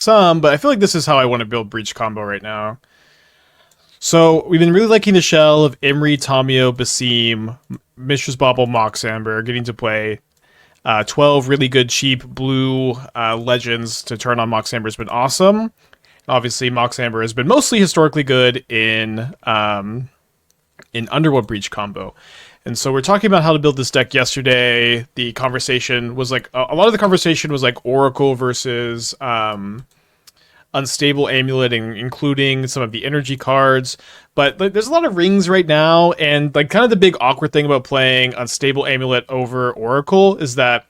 Some, but I feel like this is how I want to build Breach combo right now. So we've been really liking the shell of Emry, Tamiyo, Basim, Mishra's Bauble, Mox Amber, getting to play 12 really good cheap blue legends to turn on Mox Amber has been awesome. Obviously, Mox Amber has been mostly historically good in Underworld Breach combo. And so we're talking about how to build this deck yesterday. The conversation was like a lot of the conversation was like Oracle versus Unstable Amulet, including some of the energy cards. But like, there's a lot of rings right now, and like kind of the big awkward thing about playing Unstable Amulet over Oracle is that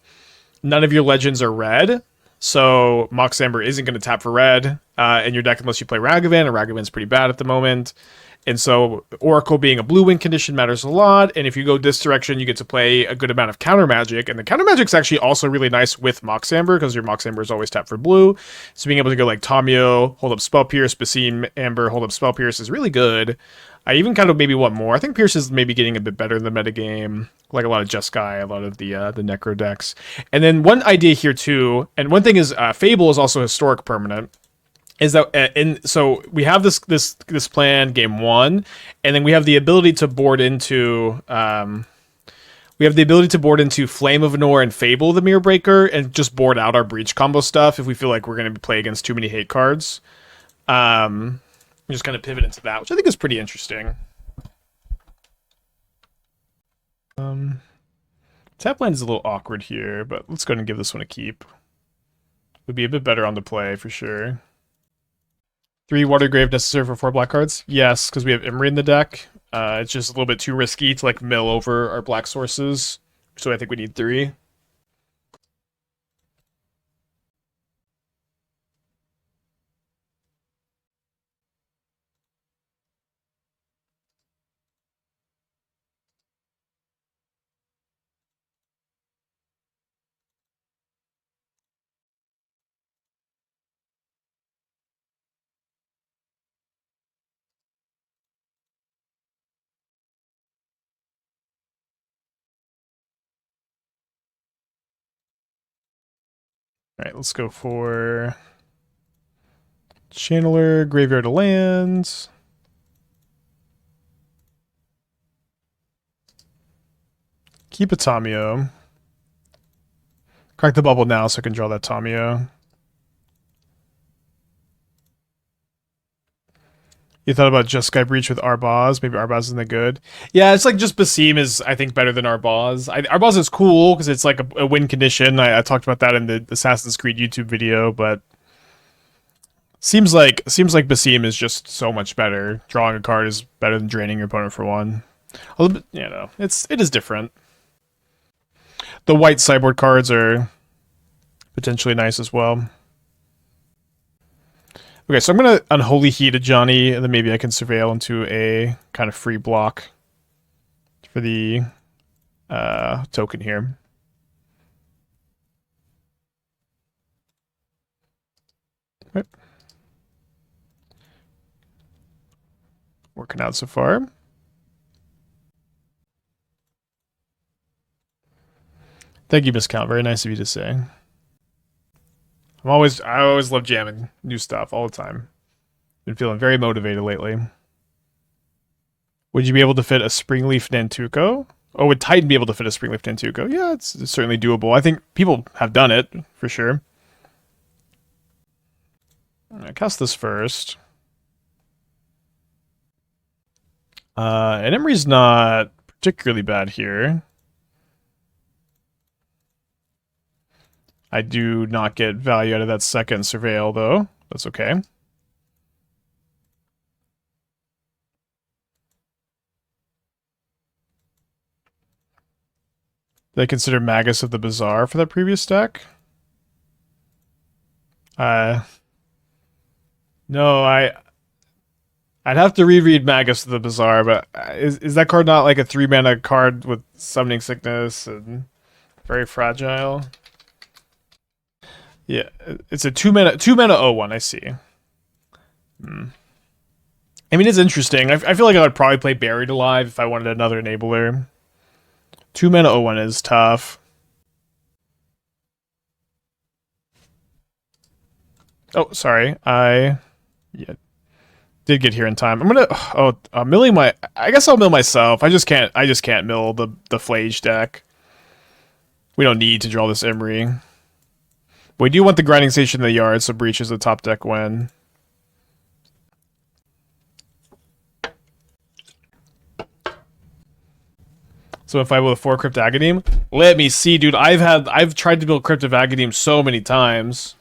none of your legends are red. So Mox Amber isn't going to tap for red in your deck unless you play Ragavan, and Ragavan's pretty bad at the moment. And so Oracle being a blue win condition matters a lot, and if you go this direction, you get to play a good amount of counter magic, and the counter magic's actually also really nice with Mox Amber, because your Mox Amber is always tapped for blue, so being able to go like Tamiyo, hold up Spell Pierce, Basim Amber, hold up Spell Pierce is really good. I even kind of maybe want more. I think Pierce is maybe getting a bit better in the metagame, like a lot of Jeskai, a lot of the Necro decks. And then one idea here too, and one thing is Fable is also historic permanent, is that so we have this plan game one, and then we have the ability to board into Flame of Anor and Fable the Mirror Breaker, and just board out our Breach combo stuff if we feel like we're going to play against too many hate cards. Just kind of pivot into that, which I think is pretty interesting. Tap land is a little awkward here, but let's go ahead and give this one a keep. Would be a bit better on the play for sure. 3 Watery Grave necessary for 4 black cards? Yes, because we have Emry in the deck. It's just a little bit too risky to like mill over our black sources, so I think we need 3. Alright, let's go for Channeler, Graveyard of Lands. Keep a Tamiyo. Crack the bubble now so I can draw that Tamiyo. You thought about just Sky Breach with Arbaz? Maybe Arbaz isn't that good. Yeah, it's like just Basim is, I think, better than Arbaz. Arbaz is cool because it's like a win condition. I talked about that in the Assassin's Creed YouTube video, but seems like Basim is just so much better. Drawing a card is better than draining your opponent for one. A little bit, you know, it is different. The white sideboard cards are potentially nice as well. Okay, so I'm going to Unholy Heat a Johnny, and then maybe I can Surveil into a kind of free block for the token here. Right. Working out so far. Thank you, Miscount. Very nice of you to say. I always love jamming new stuff all the time. Been feeling very motivated lately. Would you be able to fit a Springleaf Nantuko? Oh, would Titan be able to fit a Springleaf Nantuko? Yeah, it's certainly doable. I think people have done it, for sure. I'll cast this first. And Emry's not particularly bad here. I do not get value out of that second Surveil, though. That's okay. Did I consider Magus of the Bazaar for that previous deck? No, I'd have to reread Magus of the Bazaar, but is that card not like a 3-mana card with Summoning Sickness and very fragile? Yeah, it's a 2-mana 0/1, I see. I mean, it's interesting. I feel like I would probably play Buried Alive if I wanted another enabler. 2-mana 0/1 is tough. Oh, sorry. Yeah, did get here in time. I'm gonna milling my. I guess I'll mill myself. I just can't. I just can't mill the Flage deck. We don't need to draw this Emry. We do want the grinding station in the yard, so Breach is a top deck win. So if I will 4 Crypt Aghanim, let me see, dude. I've tried to build Crypt of Aghanim so many times.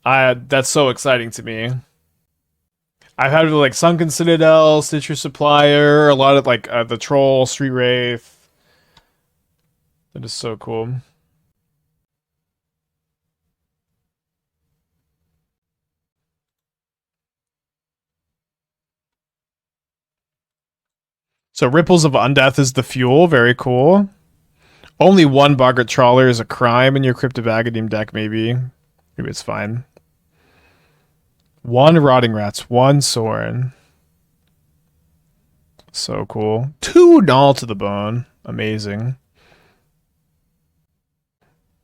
That's so exciting to me. I've had like Sunken Citadel, Stitcher Supplier, a lot of like the Troll, Street Wraith. That is so cool. So Ripples of Undeath is the fuel. Very cool. Only one Boggart Trawler is a crime in your Crypt of Aghanim deck, maybe. Maybe it's fine. One Rotting Rats, one Soaring. So cool. 2 Null to the Bone. Amazing.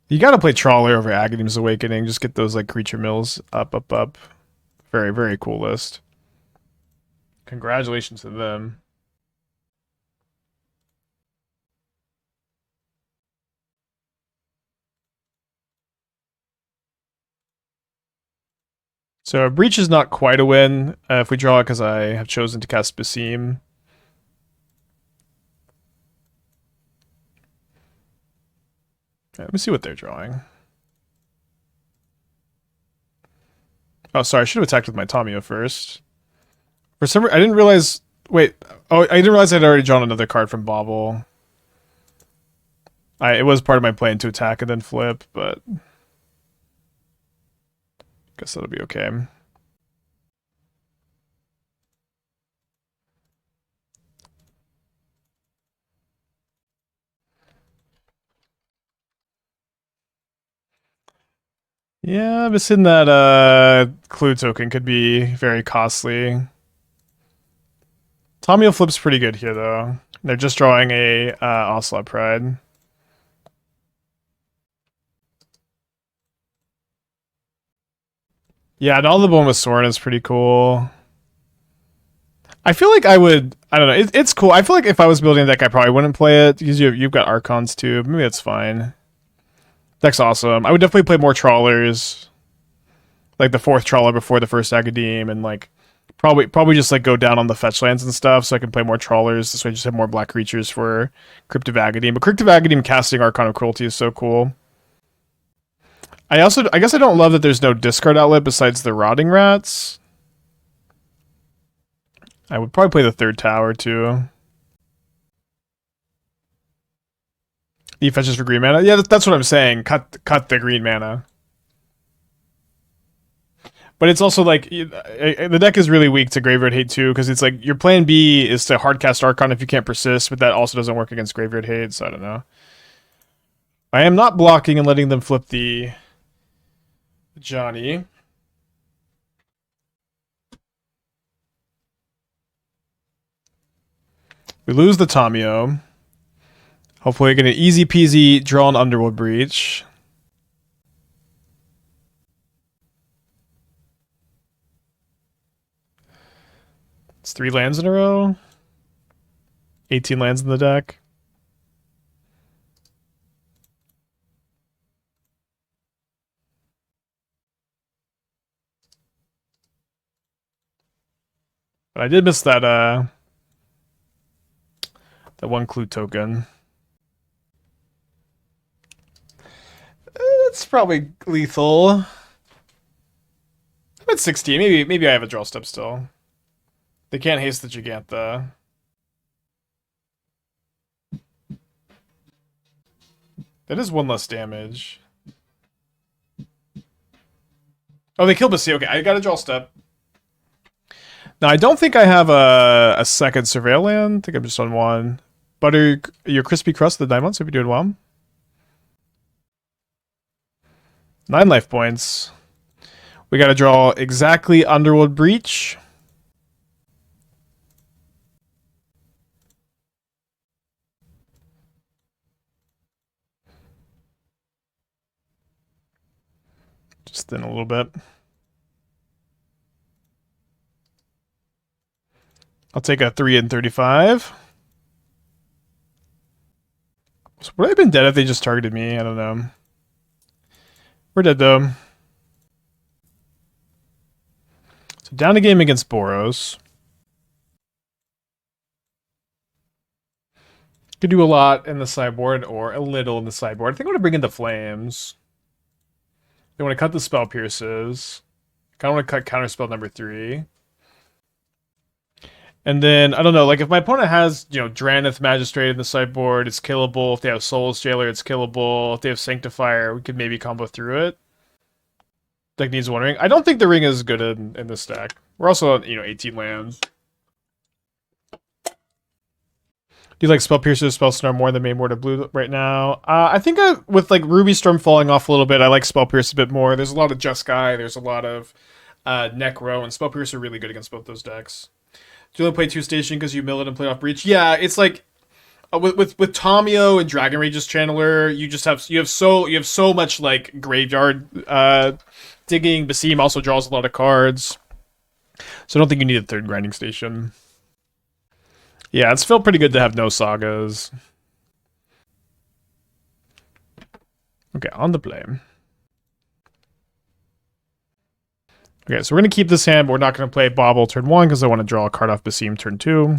You gotta play Trawler over Aghanim's Awakening. Just get those like creature mills up, up, up. Very, very cool list. Congratulations to them. So Breach is not quite a win if we draw it because I have chosen to cast Basim. Okay, let me see what they're drawing. Oh, sorry, I should have attacked with my Tamiyo first. For some reason, I didn't realize... Wait, oh, I didn't realize I'd already drawn another card from Bauble. It was part of my plan to attack and then flip, but... guess that'll be okay. Yeah, missing that clue token could be very costly. Tamiyo flips pretty good here, though. They're just drawing a Ocelot Pride. Yeah, and all the bone with Sorin is pretty cool. I feel like I would. I don't know. It's cool. I feel like if I was building a deck, I probably wouldn't play it because you've got Archons too. Maybe that's fine. Deck's awesome. I would definitely play more Trawlers, like the 4th Trawler before the first Aghanim, and like probably just like go down on the fetch lands and stuff, so I can play more Trawlers. This way, I just have more black creatures for Crypt of Aghanim. But Crypt of Aghanim casting Archon of Cruelty is so cool. I guess I don't love that there's no discard outlet besides the Rotting Rats. I would probably play the 3rd tower too. He fetches for green mana. Yeah, that's what I'm saying. Cut the green mana. But it's also like the deck is really weak to Graveyard Hate too, because it's like your plan B is to hardcast Archon if you can't persist, but that also doesn't work against Graveyard Hate. So I don't know. I am not blocking and letting them flip the Johnny. We lose the Tamiyo. Hopefully we get an easy peasy draw on Underworld Breach. It's 3 lands in a row. 18 lands in the deck. But I did miss that one clue token. That's probably lethal. I'm at 16. Maybe I have a draw step still. They can't haste the Gigantha. That is 1 less damage. Oh, they killed Basim. Okay, I got a draw step. Now, I don't think I have a second Surveil land. I think I'm just on 1. Butter your crispy crust, the diamonds. Hope you're doing well. 9 life points. We got to draw exactly Underworld Breach. Just thin a little bit. I'll take a 3 and 35. So would I have been dead if they just targeted me? I don't know. We're dead though. So down a game against Boros. Could do a lot in the sideboard or a little in the sideboard. I think I want to bring in the Flames. They want to cut the Spell Pierces. Kind of want to cut Counterspell number 3. And then, I don't know, like if my opponent has, you know, Dranith Magistrate in the sideboard, it's killable. If they have Soulless Jailer, it's killable. If they have Sanctifier, we could maybe combo through it. Deck needs wondering. I don't think the ring is good in this deck. We're also on, you know, 18 lands. Do you like Spell Piercer, Spell Snare more than main board of blue right now? I think with like Ruby Storm falling off a little bit, I like Spell Piercer a bit more. There's a lot of Jeskai, there's a lot of Necro, and Spell Piercer are really good against both those decks. Do you only play 2 station because you mill it and play off Breach? Yeah, it's like with Tamiyo and Dragon Rage's Channeler, you have so much like graveyard digging. Basim also draws a lot of cards, so I don't think you need a 3rd grinding station. Yeah, it's felt pretty good to have no sagas. Okay, on the play. Okay, so we're going to keep this hand, but we're not going to play Bauble turn 1 because I want to draw a card off Basim turn 2.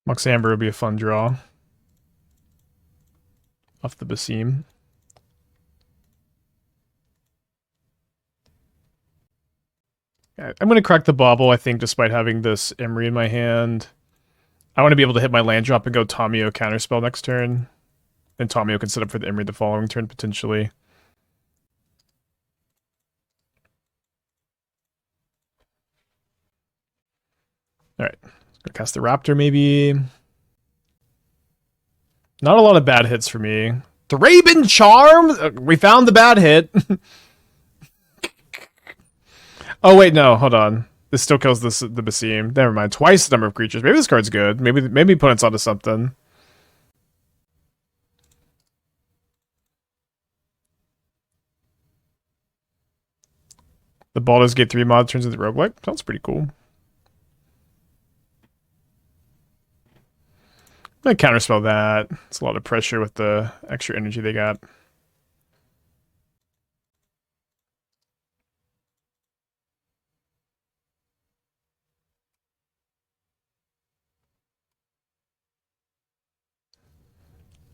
Mox Amber would be a fun draw off the Basim. I'm going to crack the Bauble, I think, despite having this Emry in my hand. I want to be able to hit my land drop and go Tamiyo Counterspell next turn. And Tamiyo can set up for the Emry the following turn, potentially. Alright. Gonna cast the Raptor, maybe. Not a lot of bad hits for me. The Raven Charm! We found the bad hit. Oh, wait, no. Hold on. This still kills the Basim. Never mind. Twice the number of creatures. Maybe this card's good. Maybe opponent's onto something. The Baldur's Gate 3 mod turns into roguelike. Sounds pretty cool. I'm gonna counterspell that. It's a lot of pressure with the extra energy they got.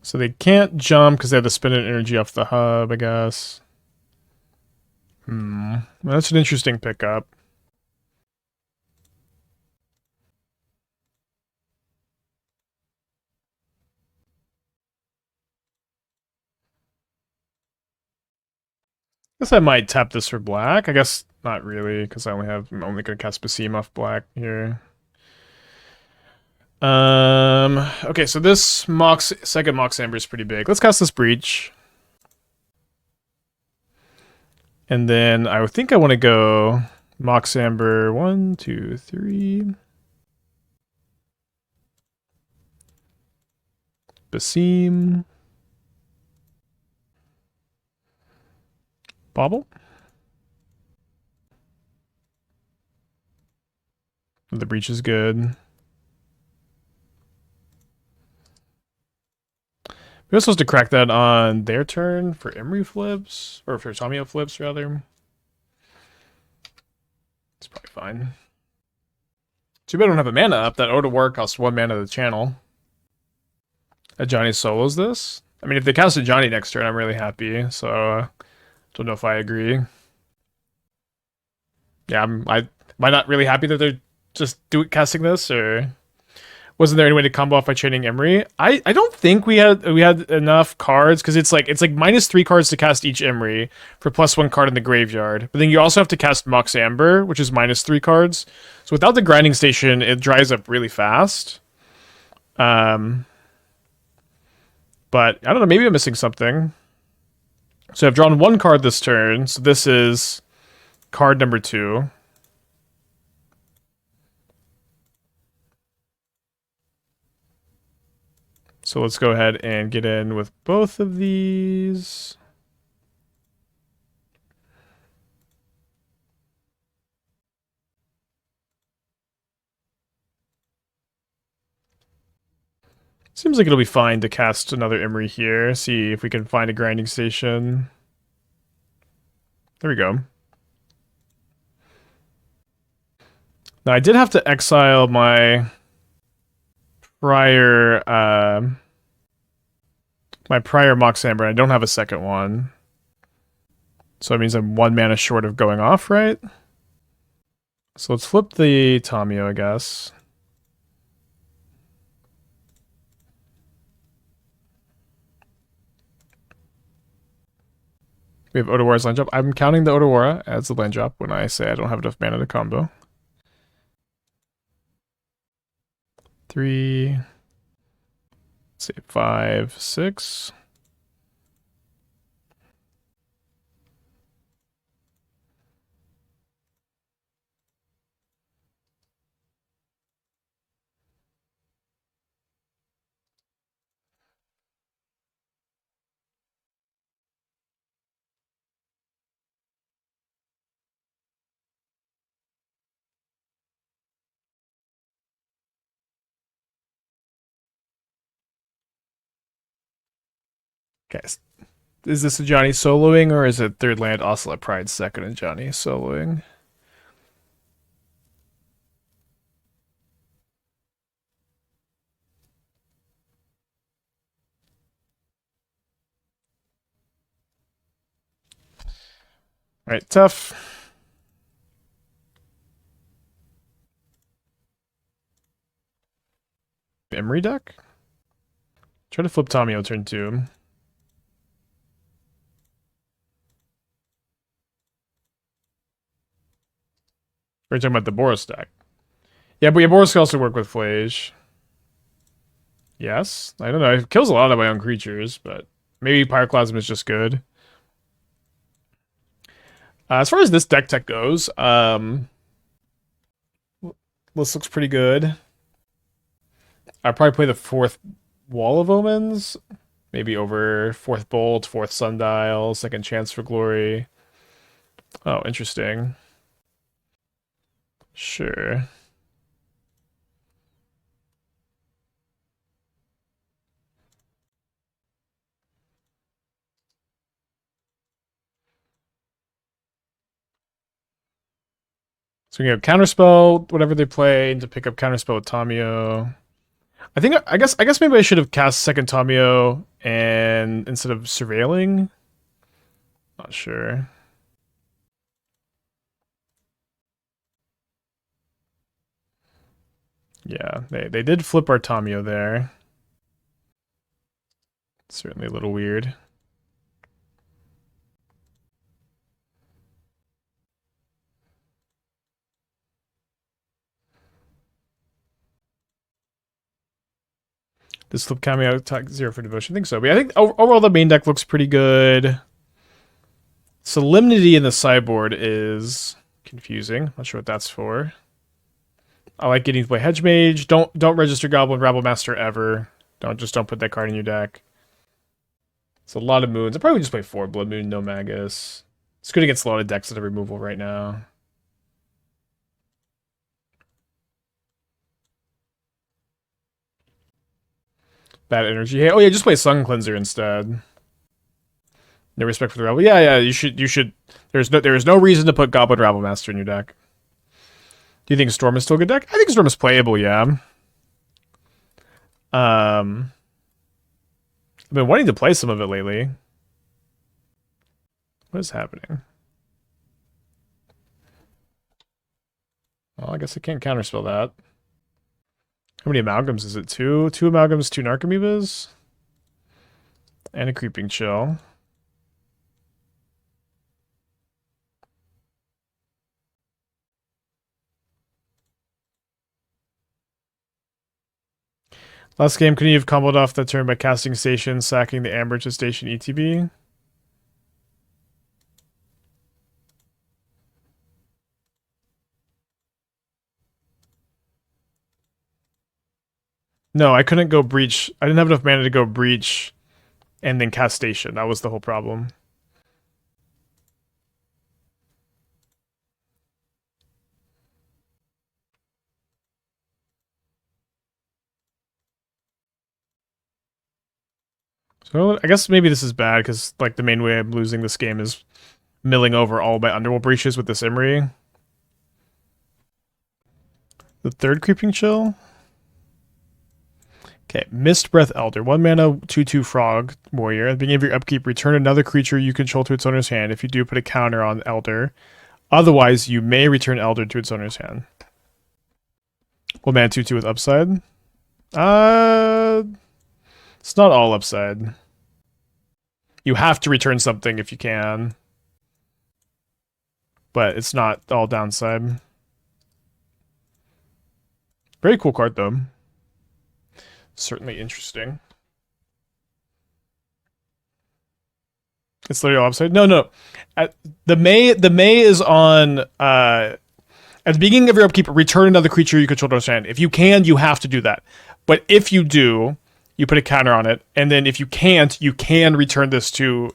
So they can't jump because they have to spin an energy off the hub, I guess. Well, that's an interesting pickup. I guess I might tap this for black. I guess not really, because I'm only gonna cast Basim off black here. Okay, so this second Mox Amber is pretty big. Let's cast this Breach. And then I think I want to go Mox Amber 1, 2, 3. Basim. Bauble. The Breach is good. We're supposed to crack that on their turn for Emry flips, or for Tamiyo flips, rather. It's probably fine. Too bad I don't have a mana up. That Otawara costs 1 mana to channel. A Johnny solos this? I mean, if they cast a Johnny next turn, I'm really happy, so don't know if I agree. Yeah, am I not really happy that they're just casting this, or wasn't there any way to combo off by chaining Emry? I don't think we had enough cards, because it's like -3 cards to cast each Emry for +1 card in the graveyard. But then you also have to cast Mox Amber, which is -3 cards. So without the grinding station, it dries up really fast. But I don't know, maybe I'm missing something. So I've drawn one card this turn. So this is card number 2. So let's go ahead and get in with both of these. Seems like it'll be fine to cast another Emry here. See if we can find a grinding station. There we go. Now I did have to exile my prior Mox Amber. I don't have a second one. So that means I'm 1 mana short of going off, right? So let's flip the Tamiyo, I guess. We have Otawara's land drop. I'm counting the Otawara as a land drop when I say I don't have enough mana to combo. 3, say 5, 6. Okay. Is this a Johnny soloing, or is it third land Ocelot Pride second and Johnny soloing? Alright, tough. Emry deck? Try to flip Tamiyo turn 2. We're talking about the Boros deck. Yeah, but Boros can also work with Flage. Yes. I don't know. It kills a lot of my own creatures, but maybe Pyroclasm is just good. As far as this deck tech goes, this looks pretty good. I'd probably play the 4th Wall of Omens. Maybe over 4th Bolt, 4th Sundial, 2nd Chance for Glory. Oh, interesting. Sure. So we have Counterspell, whatever they play, to pick up Counterspell with Tamiyo. I guess maybe I should have cast second Tamiyo and instead of surveilling. Not sure. Yeah, they did flip our Tamiyo there. Certainly a little weird. This flip cameo attack 0 for devotion. I think so. But yeah, I think overall the main deck looks pretty good. Solemnity in the sideboard is confusing. Not sure what that's for. I like getting to play Hedge Mage. Don't register Goblin Rabble Master ever. Don't put that card in your deck. It's a lot of moons. I probably would just play 4 Blood Moon, no Magus. It's good against a lot of decks that are removal right now. Bad energy. Hey, oh yeah, just play Sun Cleanser instead. No respect for the Rabble. Yeah, you should. There is no reason to put Goblin Rabble Master in your deck. Do you think Storm is still a good deck? I think Storm is playable, yeah. I've been wanting to play some of it lately. What is happening? Well, I guess I can't counterspell that. How many amalgams is it? 2? 2 amalgams, 2 Narcomoebas? And a Creeping Chill. Last game, couldn't you have comboed off that turn by casting Station, sacking the Amber to Station ETB? No, I couldn't go breach. I didn't have enough mana to go breach and then cast station. That was the whole problem. So I guess maybe this is bad because like the main way I'm losing this game is milling over all my Underworld Breaches with this Emry. The third Creeping Chill. Okay, Mist Breath Elder. 1 mana, 2/2 Frog Warrior. At the beginning of your upkeep, return another creature you control to its owner's hand. If you do, put a counter on Elder. Otherwise, you may return Elder to its owner's hand. 1 mana, 2/2 with upside. It's not all upside. You have to return something if you can. But it's not all downside. Very cool card, though. Certainly interesting. It's literally all upside. No. The May is on at the beginning of your upkeep, return another creature you control to its hand. If you can, you have to do that. But if you do, you put a counter on it, and then if you can't, you can return this to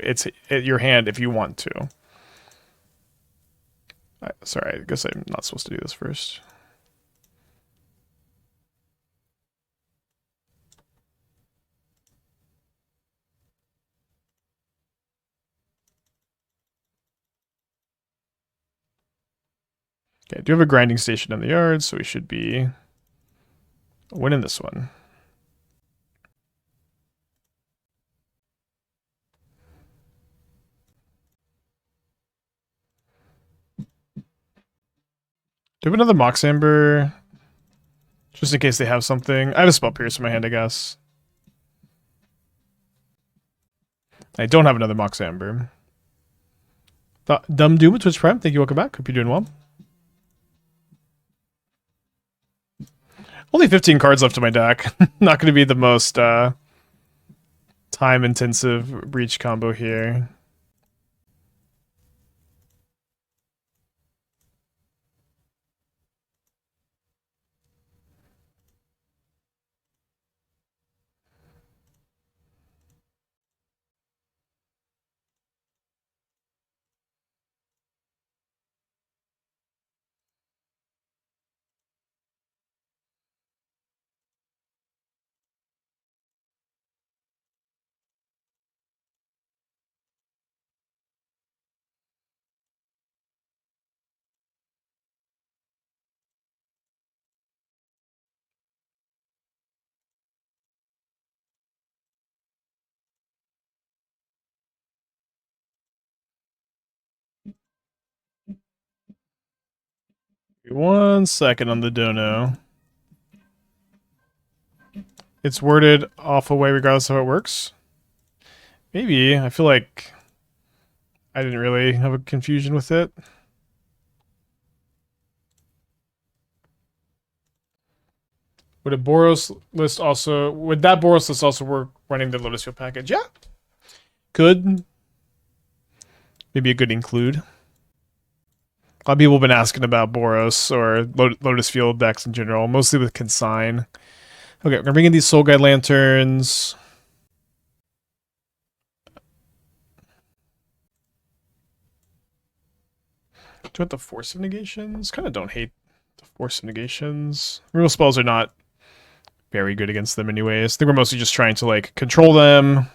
your hand if you want to. Sorry, I guess I'm not supposed to do this first. Okay, I do have a grinding station in the yard, so we should be winning this one. Do we have another Mox Amber? Just in case they have something. I have a Spell Pierce in my hand, I guess. I don't have another Mox Amber. Dumb Doom with Twitch Prime, thank you, welcome back. Hope you're doing well. Only 15 cards left in my deck. Not going to be the most time-intensive Breach combo here. One second on the dono. It's worded off away regardless of how it works. Maybe. I feel like I didn't really have a confusion with it. Would a Boros list also... Would that Boros list also work running the Lotus Field package? Yeah. Could. Maybe a good include. A lot of people have been asking about Boros or Lotus Field decks in general, mostly with Consign. Okay, we're gonna bring in these Soul Guide Lanterns. Do you want the Force of Negations? Kind of don't hate the Force of Negations. Removal spells are not very good against them anyways. I think we're mostly just trying to like control them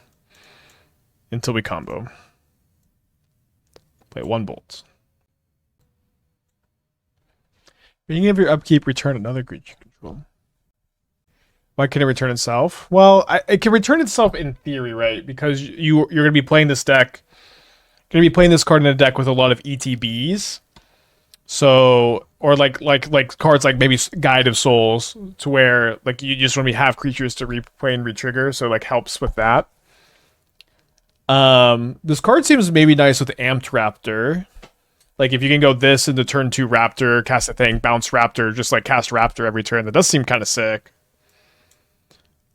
until we combo. Play 1 bolt. Beginning of your upkeep, return another creature control. Why can it return itself? Well, it can return itself in theory, right? Because you're going to be playing this deck. You're going to be playing this card in a deck with a lot of ETBs. So, or like cards like maybe Guide of Souls, to where like you just want to have creatures to replay and retrigger, so like helps with that. This card seems maybe nice with Amped Raptor. Like, if you can go this into turn 2 Raptor, cast a thing, bounce Raptor, just like cast Raptor every turn, that does seem kind of sick.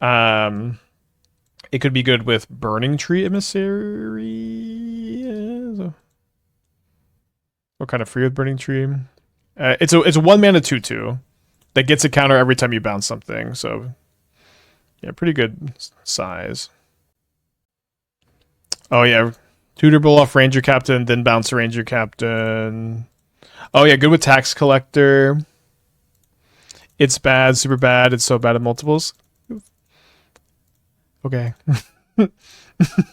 It could be good with Burning Tree Emissary. What kind of free with Burning Tree? It's a 1 mana 2/2 that gets a counter every time you bounce something, so Yeah, pretty good size. Oh yeah, tutor bull off Ranger Captain, then bounce Ranger Captain. Oh yeah, good with Tax Collector. It's bad, super bad. It's so bad at multiples. Okay.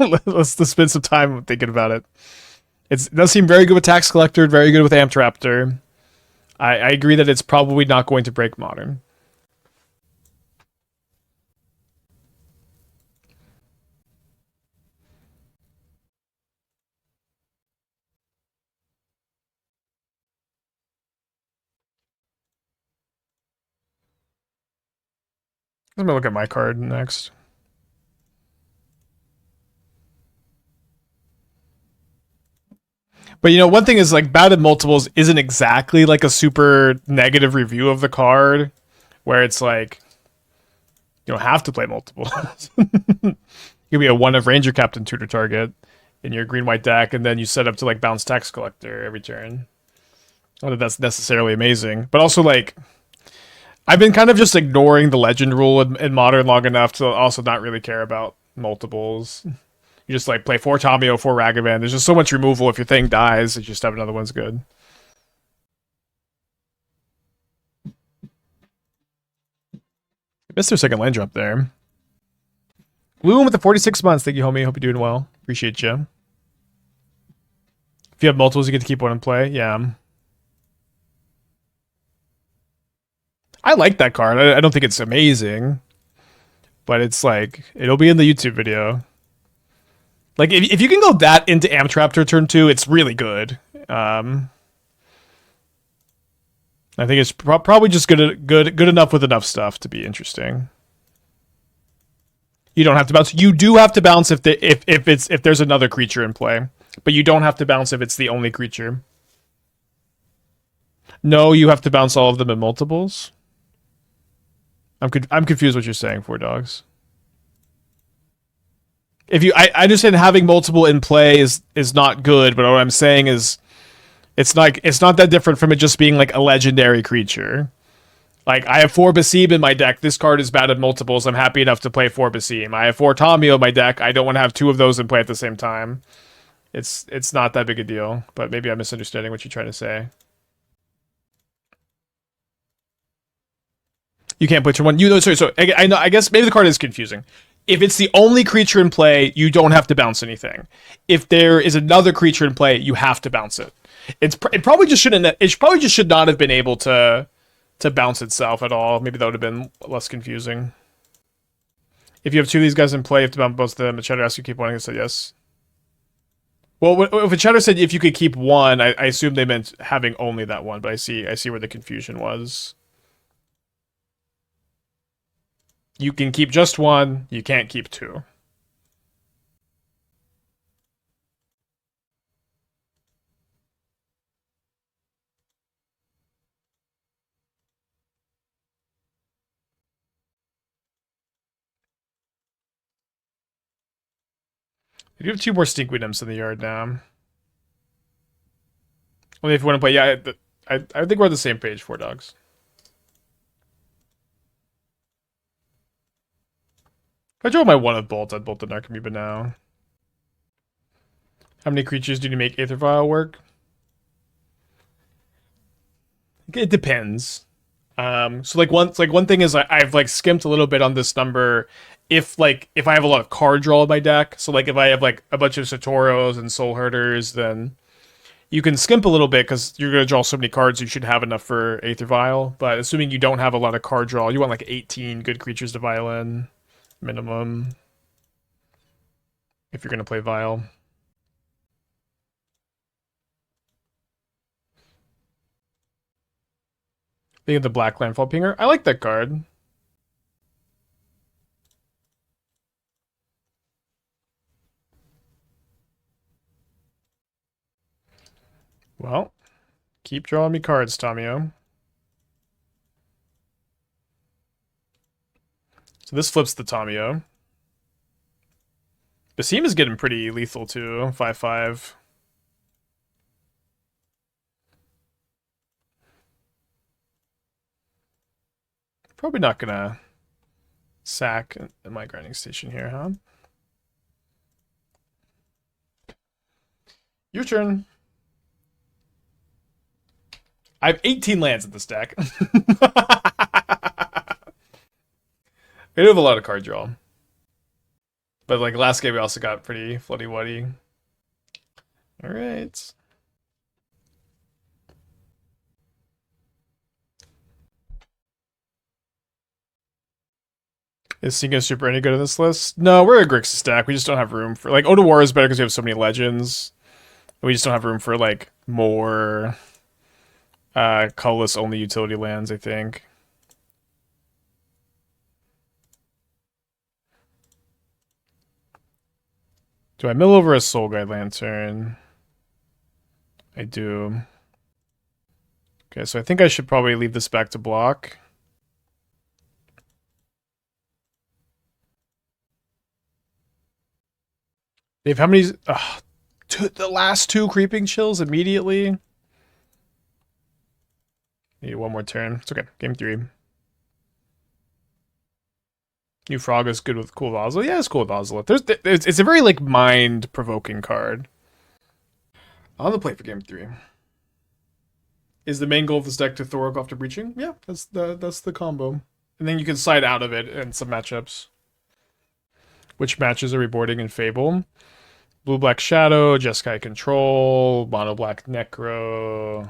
let's spend some time thinking about it. It does seem very good with Tax Collector, very good with Amp Raptor. I agree that it's probably not going to break Modern. Let me look at my card next. But you know, one thing is like Bounded Multiples isn't exactly like a super negative review of the card, where it's like you don't have to play multiples. You can be a one of Ranger Captain tutor target in your green white deck, and then you set up to like bounce Tax Collector every turn. Not that that's necessarily amazing, but also like I've been kind of just ignoring the legend rule in Modern long enough to also not really care about multiples. You just like play 4 Tamiyo, 4 Ragavan. There's just so much removal. If your thing dies, you just have another one's good. Missed their second land drop there. Loom with the 46 months. Thank you, homie. Hope you're doing well. Appreciate you. If you have multiples, you get to keep one in play. Yeah. I like that card. I don't think it's amazing, but it's like it'll be in the YouTube video. Like if you can go that into Amp Raptor turn 2, it's really good. I think it's probably just good enough with enough stuff to be interesting. You don't have to bounce. You do have to bounce if there's another creature in play, but you don't have to bounce if it's the only creature. No, you have to bounce all of them in multiples. I'm confused what you're saying, Four Dogs. I understand having multiple in play is not good, but what I'm saying is it's not that different from it just being like a legendary creature. Like I have 4 Basim in my deck. This card is bad at multiples. I'm happy enough to play 4 Basim. I have 4 Tamiyo in my deck. I don't want to have 2 of those in play at the same time. It's not that big a deal, but maybe I'm misunderstanding what you're trying to say. You can't put your one. You know, sorry. So I know. I guess maybe the card is confusing. If it's the only creature in play, you don't have to bounce anything. If there is another creature in play, you have to bounce it. It probably just shouldn't. It probably just should not have been able to bounce itself at all. Maybe that would have been less confusing. If you have 2 of these guys in play, you have to bounce both of them. The chatter asks you keep one. I said yes. Well, if a chatter said if you could keep one, I assume they meant having only that one. But I see where the confusion was. You can keep just one. You can't keep 2. You have 2 more Stinkweed Imps in the yard now. Only if you want to play. Yeah, I think we're on the same page, Four Dogs. If I draw my 1 of Bolt, I'd Bolt the Narcomoeba now. How many creatures do you make Aether Vial work? It depends. So one thing is I've like skimped a little bit on this number. If I have a lot of card draw in my deck, so like if I have like a bunch of Satoros and Soul Herders, then you can skimp a little bit because you're gonna draw so many cards. You should have enough for Aether Vial. But assuming you don't have a lot of card draw, you want like 18 good creatures to vial in minimum if you're gonna play Vial. Think of the Black Landfall Pinger. I like that card. Well, keep drawing me cards, Tamiyo. So this flips the Tamiyo. Basim is getting pretty lethal too. 5/5. Probably not gonna Sack in my grinding station here, huh? Your turn. I have 18 lands in this deck. We do have a lot of card draw. But like last game we also got pretty floody-wuddy. Alright. Is Singa Super any good in this list? No, we're a Grixis stack. We just don't have room for like Otawara is better because we have so many legends. We just don't have room for like more colorless only utility lands, I think. Do I mill over a Soul Guide Lantern? I do. Okay, so I think I should probably leave this back to block. They have how many? The last two Creeping Chills immediately. Need one more turn. It's okay. Game 3. New Frog is good with Cool Ozolith. Yeah, it's cool with Ozolith. It's a very like mind-provoking card. On the plate for game 3. Is the main goal of this deck to throw after breaching? Yeah, that's the combo. And then you can side out of it in some matchups. Which matches are we boarding in Fable? Blue Black Shadow, Jeskai Control, Mono Black Necro.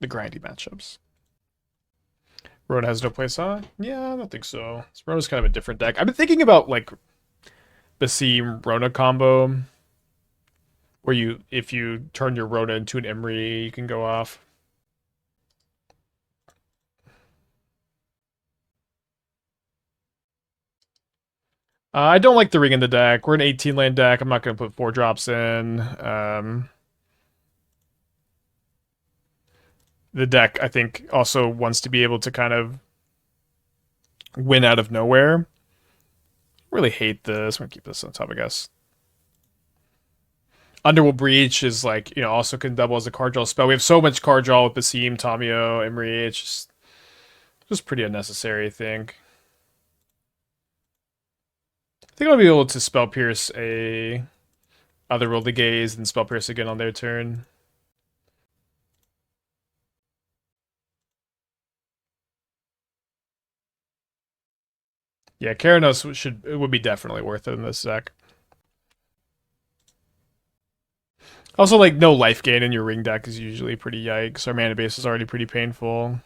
The grindy matchups. Rona has no place on? Yeah, I don't think so. Rona's kind of a different deck. I've been thinking about like Basim Rona combo, where if you turn your Rona into an Emry, you can go off. I don't like the ring in the deck. We're an 18 land deck. I'm not going to put 4 drops in. The deck, I think, also wants to be able to kind of win out of nowhere. Really hate this. I'm going to keep this on top, I guess. Underworld Breach is like, also can double as a card draw spell. We have so much card draw with Basim, Tamiyo, Emry. It's just pretty unnecessary, I think. I think I'll be able to Spell Pierce a Otherworldly Gaze and Spell Pierce again on their turn. Yeah, Keranos would be definitely worth it in this deck. Also, like, no life gain in your ring deck is usually pretty yikes. Our mana base is already pretty painful.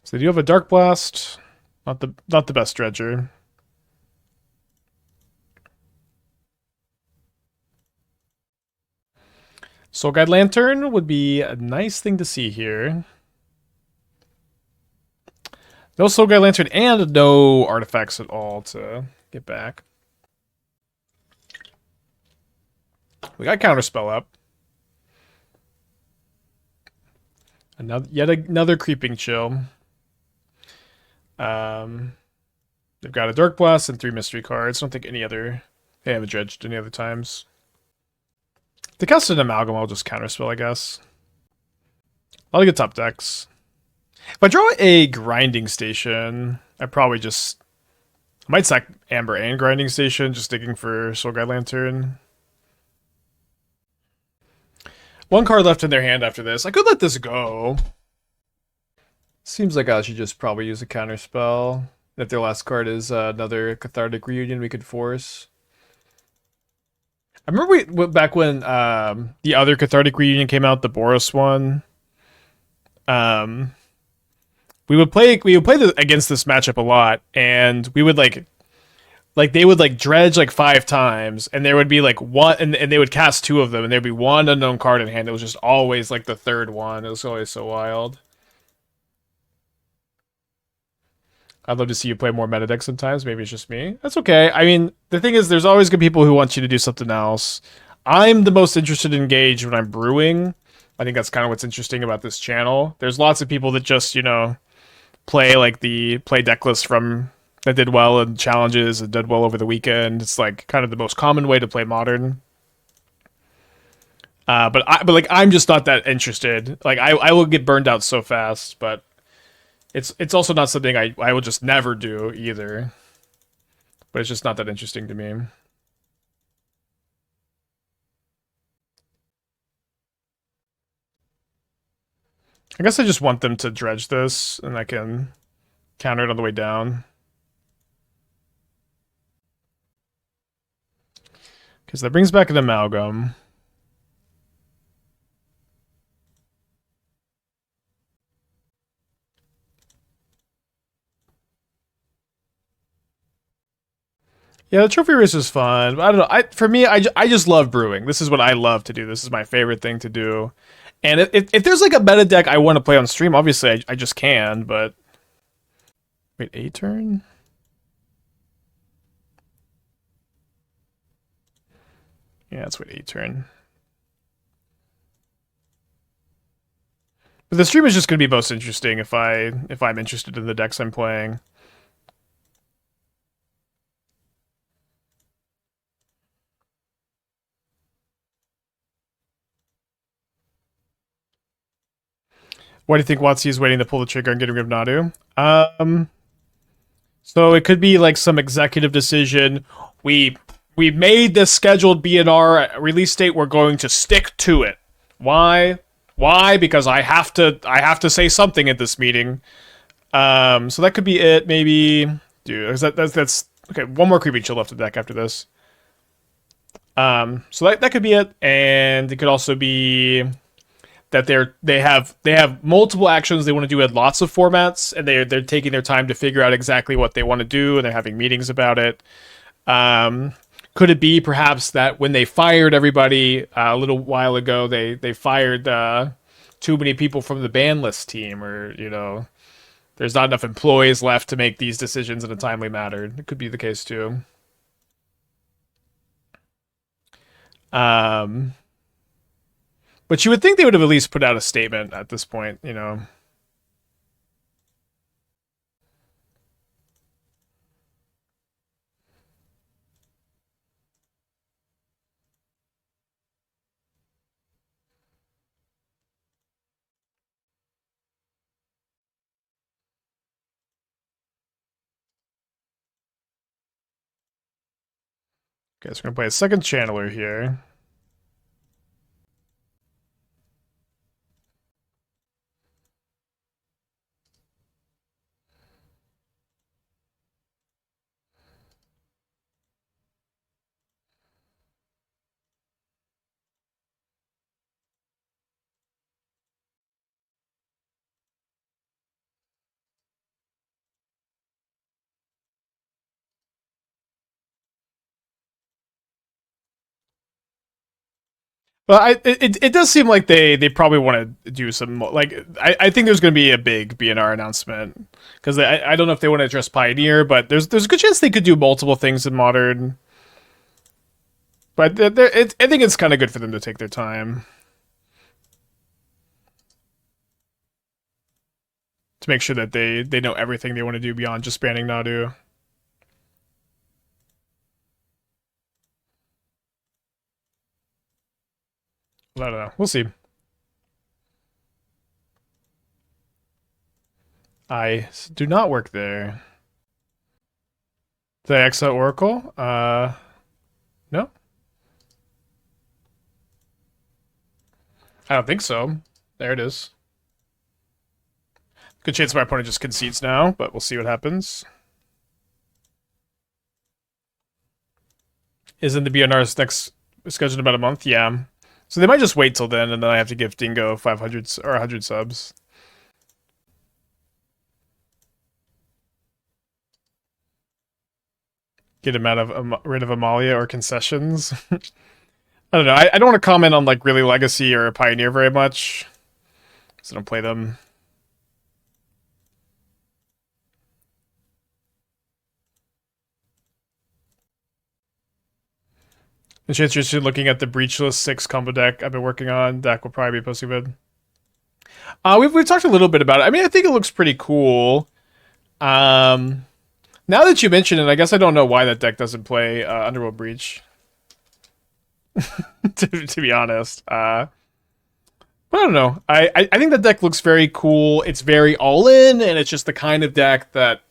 So they do have a Dark Blast. Not the best dredger. Soul Guide Lantern would be a nice thing to see here. No Soul Guide Lantern and no artifacts at all to get back. We got Counterspell up. Yet another Creeping Chill. They've got a Dark Blast and 3 mystery cards. I don't think they haven't dredged any other times. The cast an Amalgam, I'll just Counterspell, I guess. A lot of good top decks. If I draw a Grinding Station, I might sack Amber and Grinding Station, just digging for Soul Guide Lantern. One card left in their hand after this. I could let this go. Seems like I should just probably use a Counterspell. If their last card is another Cathartic Reunion, we could force. I remember back when the other Cathartic Reunion came out, the Boros one. We would play against this matchup a lot, and we would like they would like dredge like 5 times, and there would be like one, and they would cast 2 of them, and there'd be one unknown card in hand. It was just always like the third one. It was always so wild. I'd love to see you play more meta decks sometimes. Maybe it's just me. That's okay. I mean, the thing is, there's always good people who want you to do something else. I'm the most interested in Engage when I'm brewing. I think that's kind of what's interesting about this channel. There's lots of people that just, play Decklist from that did well in challenges and did well over the weekend. It's like kind of the most common way to play Modern. But like I'm just not that interested. Like I will get burned out so fast, but it's also not something I will just never do either. But it's just not that interesting to me. I guess I just want them to dredge this, and I can counter it on the way down. Because that brings back an amalgam. Yeah, the trophy race is fun. But I don't know. For me, I just love brewing. This is what I love to do. This is my favorite thing to do. And if there's like a meta deck I want to play on stream, obviously I just can. But wait, a turn. Yeah, let's wait a turn. But the stream is just going to be most interesting if I'm interested in the decks I'm playing. Why do you think Watsy is waiting to pull the trigger and getting rid of Nadu? So it could be like some executive decision. We made this scheduled BNR release date. We're going to stick to it. Why? Why? Because I have to say something at this meeting. So that could be it. Maybe, dude. That's okay. One more creepy chill left the deck after this. So that could be it, and it could also be that they have multiple actions they want to do at lots of formats, and they're taking their time to figure out exactly what they want to do, and they're having meetings about it. Could it be perhaps that when they fired everybody a little while ago, they fired too many people from the ban list team, or there's not enough employees left to make these decisions in a timely manner? It could be the case too. But you would think they would have at least put out a statement at this point, Okay, so we're gonna play a second channeler here. Well, it does seem like they probably want to do some I think there's going to be a big BNR announcement because I don't know if they want to address Pioneer, but there's a good chance they could do multiple things in Modern. But I think it's kind of good for them to take their time to make sure that they know everything they want to do beyond just banning Nadu. I don't know. We'll see. I do not work there. The Exa Oracle? No. I don't think so. There it is. Good chance my opponent just concedes now, but we'll see what happens. Isn't the BNR's next scheduled in about a month? Yeah. So they might just wait till then, and then I have to give Dingo 500 or 100 subs. Get him out of rid of Amalia or concessions. I don't know. I don't want to comment on like really Legacy or Pioneer very much, so I don't play them. If you're interested in looking at the Breachless 6 combo deck I've been working on, deck will probably be posting vid. We've talked a little bit about it. I mean, I think it looks pretty cool. Now that you mention it, I guess I don't know why that deck doesn't play Underworld Breach. to be honest. But I don't know. I think the deck looks very cool. It's very all in, and it's just the kind of deck that,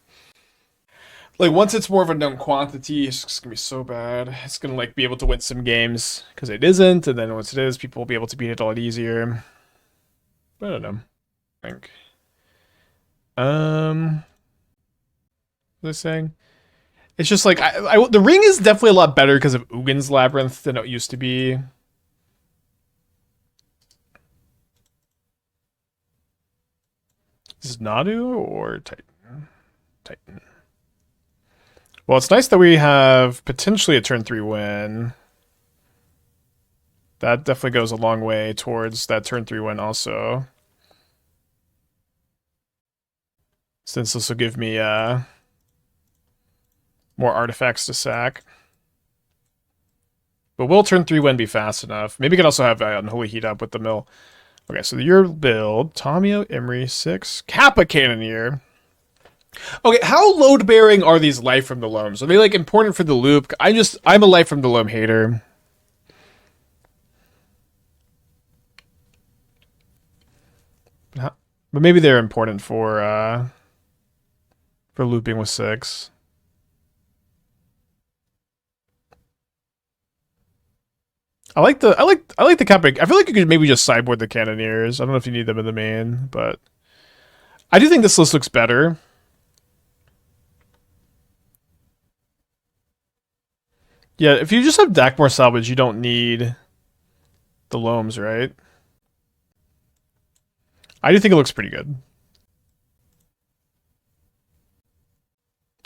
like, once it's more of a known quantity, it's just gonna be so bad. It's gonna like be able to win some games because it isn't, and then once it is, people will be able to beat it a lot easier. But I don't know. I think. What was I saying? It's just like the ring is definitely a lot better because of Ugin's Labyrinth than it used to be. Is this Nadu or Titan? Titan. Well, it's nice that we have potentially a turn 3 win. That definitely goes a long way towards that turn 3 win also. Since this will give me more artifacts to sack. But will turn 3 win be fast enough? Maybe we can also have Unholy Heat up with the mill. Okay, so your build, Tamiyo, Emry, 6, Kappa Cannoneer. Okay, how load-bearing are these Life from the Loams? Are they, like, important for the loop? I'm a Life from the Loam hater. But maybe they're important for looping with 6. I like the Kappa. I feel like you could maybe just sideboard the Cannoneers. I don't know if you need them in the main, but I do think this list looks better. Yeah, if you just have Dakmor Salvage, you don't need the Loams, right? I do think it looks pretty good.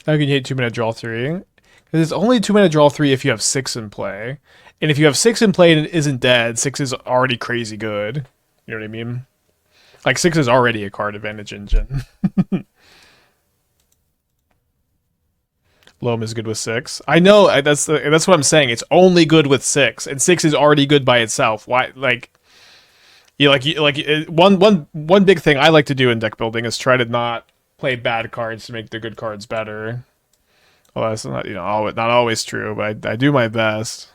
How can you hit 2-mana draw 3? Because it's only 2-mana draw 3 if you have 6 in play. And if you have 6 in play and it isn't dead, 6 is already crazy good. You know what I mean? Like, 6 is already a card advantage engine. Loam is good with 6. I know, that's what I'm saying. It's only good with 6, and 6 is already good by itself. Why, like, one big thing I like to do in deck building is try to not play bad cards to make the good cards better. Well, that's not, not always true, but I do my best.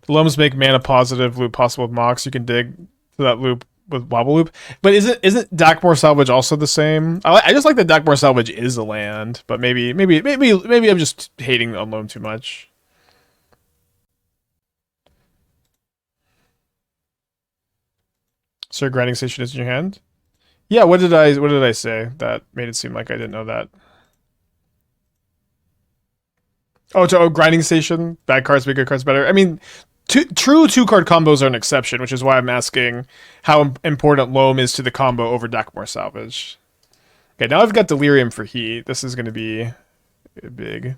The Loams make mana positive loop possible with Mox. You can dig to that loop with Bauble loop. But isn't Dakmor Salvage also the same? I just like that Dakmor Salvage is a land, but maybe I'm just hating on Loam too much. Sir, grinding station is in your hand. Yeah, what did I say that made it seem like I didn't know that? Grinding station. Bad cards make good cards better. I mean, true 2-card combos are an exception, which is why I'm asking how important Loam is to the combo over Dakmor Salvage. Okay, now I've got Delirium for Heat. This is going to be big.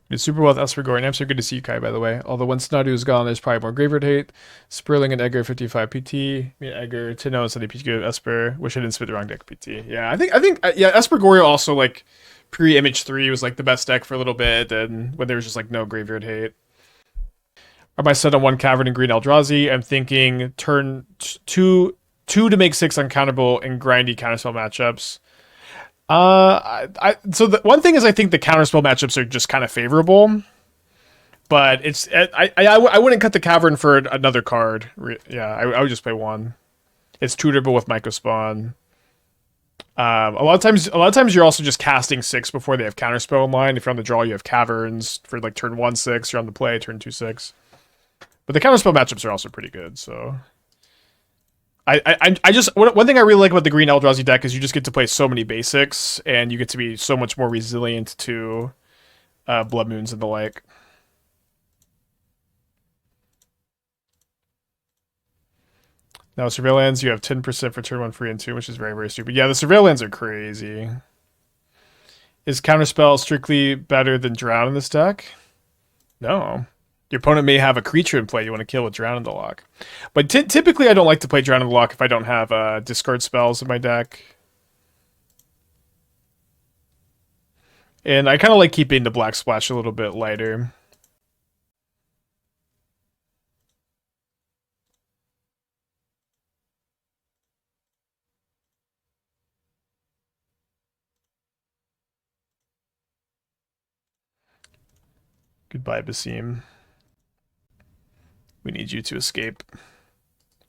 It's super well with Esper Gore and Amster. Good to see you, Kai, by the way. Although once Nadu is gone, there's probably more Graveyard hate. Sperling and Edgar 55 PT. Me and Edgar to know instead of PT Esper. Wish I didn't spit the wrong deck PT. Yeah, I think Esper Gore also like pre-Image 3 was like the best deck for a little bit, and when there was just like no Graveyard hate. Are my set on 1 Cavern and Green Eldrazi? I'm thinking turn 2 to make 6 uncountable in grindy counterspell matchups. So the one thing is I think the counterspell matchups are just kind of favorable, but I wouldn't cut the Cavern for another card. Yeah, I would just play 1. It's tutorable with Mycospawn. A lot of times you're also just casting 6 before they have counterspell in line. If you're on the draw, you have Caverns for like turn 1/6. You're on the play turn 2/6. But the counterspell matchups are also pretty good. So I just one thing I really like about the Green Eldrazi deck is you just get to play so many basics, and you get to be so much more resilient to Blood Moons and the like. Now Surveillance, you have 10% for turn 1 free and 2, which is very, very stupid. Yeah, the Surveillance are crazy. Is Counterspell strictly better than Drown in this deck? No. Your opponent may have a creature in play you want to kill with Drown in the Loch. But typically I don't like to play Drown in the Loch if I don't have discard spells in my deck. And I kind of like keeping the Black Splash a little bit lighter. Goodbye, Basim. We need you to escape.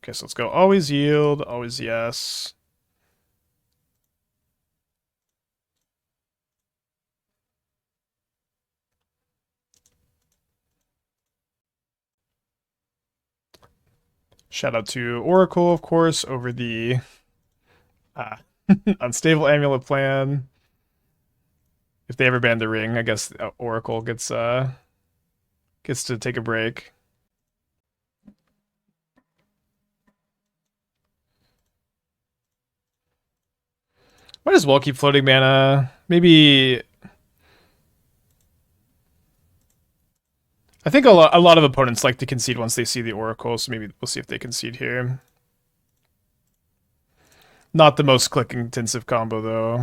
Okay, so let's go. Always yield, always yes. Shout out to Oracle, of course, over the unstable amulet plan. If they ever ban the ring, I guess Oracle gets to take a break. Might as well keep floating mana. Maybe. I think a lot of opponents like to concede once they see the Oracle, so maybe we'll see if they concede here. Not the most click intensive combo though.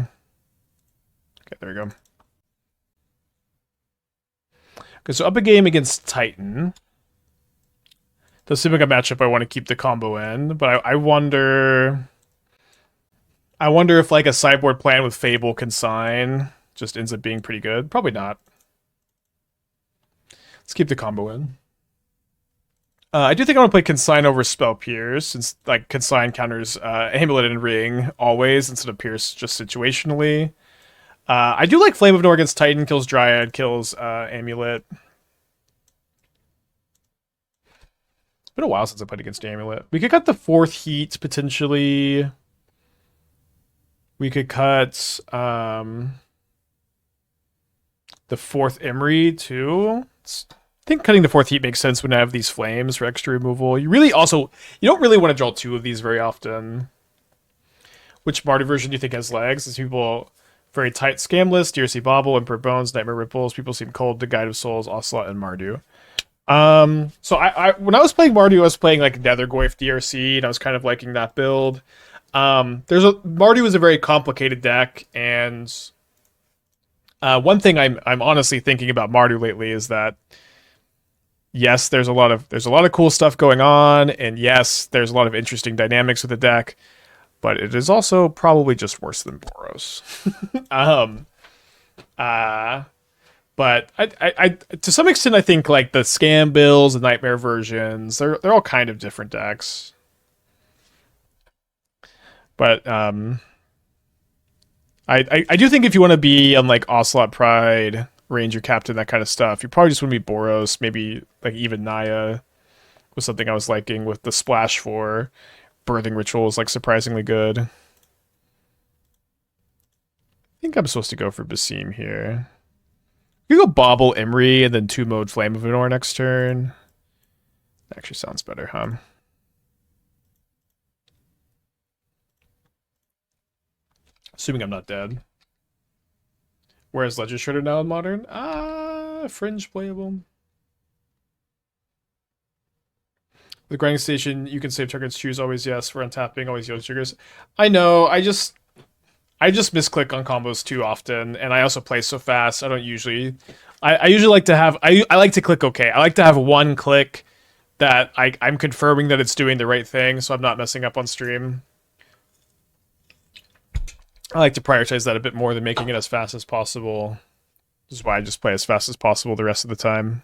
Okay, there we go. Okay, so up a game against Titan. Does seem like a matchup I want to keep the combo in, but I wonder. I wonder if like a sideboard plan with Fable Consign just ends up being pretty good. Probably not. Let's keep the combo in. I do think I want to play Consign over Spell Pierce, since like Consign counters Amulet and Ring always instead of Pierce just situationally. I do like Flame of Anor against Titan, kills Dryad, kills Amulet. It's been a while since I played against Amulet. We could cut the 4th Heat, potentially. We could cut the 4th Emry, too. I think cutting the 4th Heat makes sense when I have these flames for extra removal. You don't really want to draw 2 of these very often. Which Mardu version do you think has legs? Is people very tight scam list, DRC Bauble, Emperor Bones, Nightmare Ripples, people seem cold to Guide of Souls, Ocelot, and Mardu. So I when I was playing Mardu, I was playing like Nethergoyf DRC, and I was kind of liking that build. Mardu is a very complicated deck, and one thing I'm honestly thinking about Mardu lately is that yes, there's a lot of cool stuff going on, and yes, there's a lot of interesting dynamics with the deck, but it is also probably just worse than Boros. But I to some extent I think like the scam bills, the nightmare versions, they're all kind of different decks. But I do think if you want to be on like Ocelot Pride, Ranger Captain, that kind of stuff, you probably just want to be Boros, maybe like even Naya was something I was liking with the splash for Birthing Ritual is like surprisingly good. I think I'm supposed to go for Basim here. You go Bauble Emry and then 2-mode Flame of Anor next turn. That actually sounds better, huh? Assuming I'm not dead. Whereas Legend Shredder now in Modern? Fringe playable. The grinding station, you can save targets, choose always yes. For untapping, always yield triggers. I know, I just misclick on combos too often, and I also play so fast. I don't usually. I usually like to have. I like to click OK. I like to have one click that I'm confirming that it's doing the right thing, so I'm not messing up on stream. I like to prioritize that a bit more than making it as fast as possible. This is why I just play as fast as possible the rest of the time.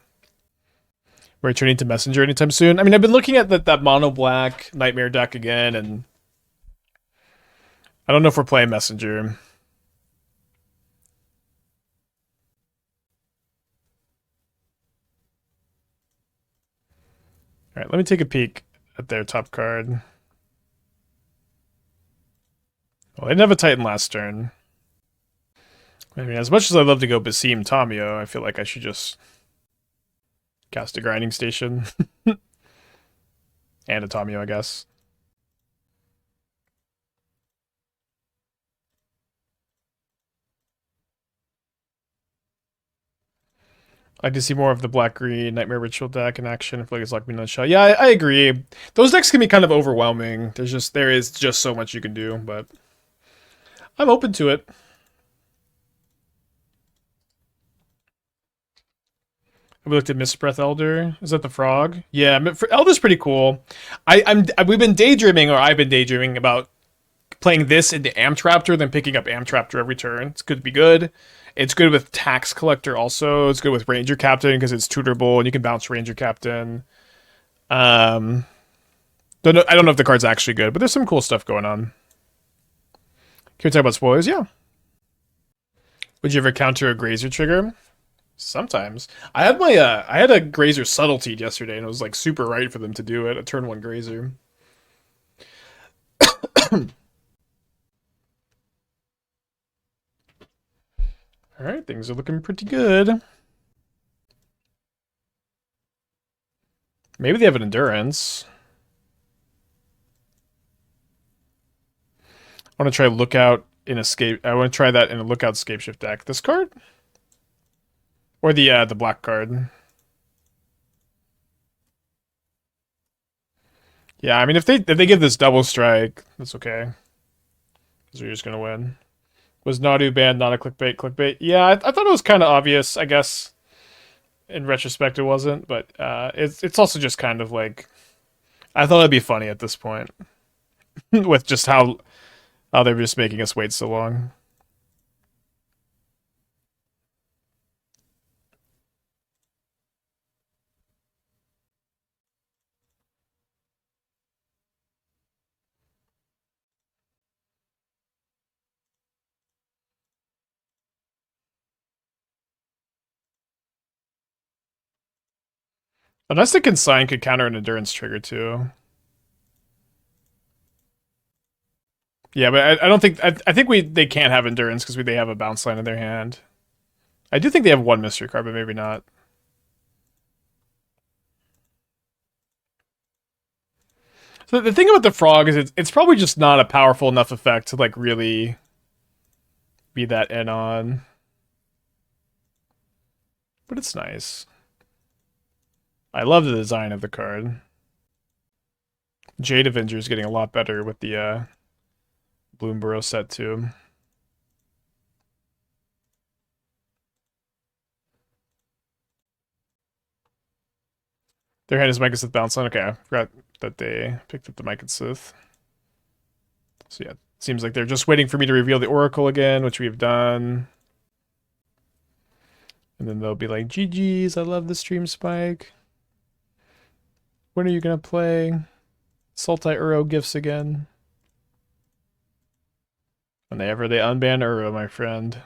We're returning to Messenger anytime soon. I mean, I've been looking at that mono black Nightmare deck again, and I don't know if we're playing Messenger. Alright, let me take a peek at their top card. Well, they didn't have a Titan last turn. I mean, as much as I'd love to go Basim Tamiyo, I feel like I should just cast a grinding station. And a Tamiyo, I guess. I like to see more of the black-green Nightmare Ritual deck in action. I feel like it's locked me in a shot. Yeah, I agree. Those decks can be kind of overwhelming. There is just so much you can do, but I'm open to it. Have we looked at Mistbreath Elder? Is that the frog? Yeah, Elder's pretty cool. We've been daydreaming, or I've been daydreaming about playing this into Amtraptor, then picking up Amtraptor every turn. It's good to be good. It's good with Tax Collector also. It's good with Ranger Captain because it's tutorable and you can bounce Ranger Captain. I don't know if the card's actually good, but there's some cool stuff going on. Can we talk about spoilers? Yeah. Would you ever counter a Grazer trigger? Sometimes. I had a Grazer Subtlety yesterday, and it was like super right for them to do it. A turn 1 Grazer. Alright, things are looking pretty good. Maybe they have an Endurance. I want to try Lookout in Escape. I want to try that in a Lookout Scapeshift deck. This card? Or the black card. Yeah, I mean if they give this double strike, that's okay. Because we're just gonna win. Was Nadu banned not a clickbait? Clickbait? Yeah, I thought it was kind of obvious. I guess in retrospect it wasn't, but it's also just kind of like I thought it'd be funny at this point with just how they're just making us wait so long. Unless the Consign could counter an Endurance trigger too. Yeah, but I don't think I think they can't have Endurance because they have a bounce line in their hand. I do think they have one mystery card, but maybe not. So the thing about the frog is it's probably just not a powerful enough effect to like really be that in on. But it's nice. I love the design of the card. Jade Avenger is getting a lot better with the Bloomborough set too. Their hand is Mycosith bounce line. Okay, I forgot that they picked up the Mycosith. So yeah, seems like they're just waiting for me to reveal the Oracle again, which we've done. And then they'll be like, GG's, I love the stream spike. When are you gonna play Sultai Uro gifts again? Whenever they unban Uro, my friend.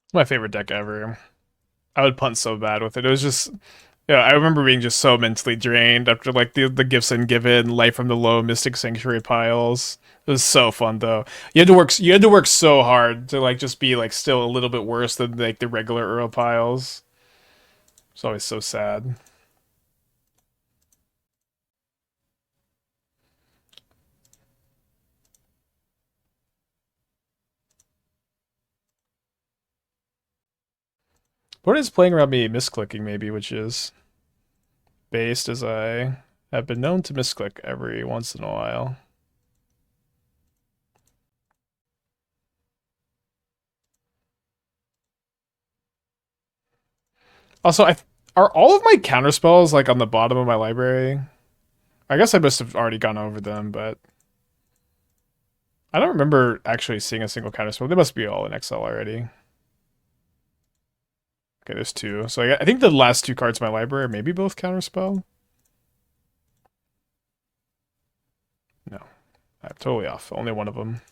It's my favorite deck ever. I would punt so bad with it. It was just, yeah, I remember being just so mentally drained after like the gifts Given, Light from the Low, Mystic Sanctuary piles. It was so fun though. You had to work so hard to like just be like still a little bit worse than like the regular Uro piles. It's always so sad. What is playing around me misclicking maybe, which is based as I have been known to misclick every once in a while. Also, are all of my counterspells like on the bottom of my library? I guess I must have already gone over them, but I don't remember actually seeing a single counterspell. They must be all in XL already. Okay, there's two. So I think the last two cards in my library are maybe both counterspell. No, I'm totally off. Only one of them.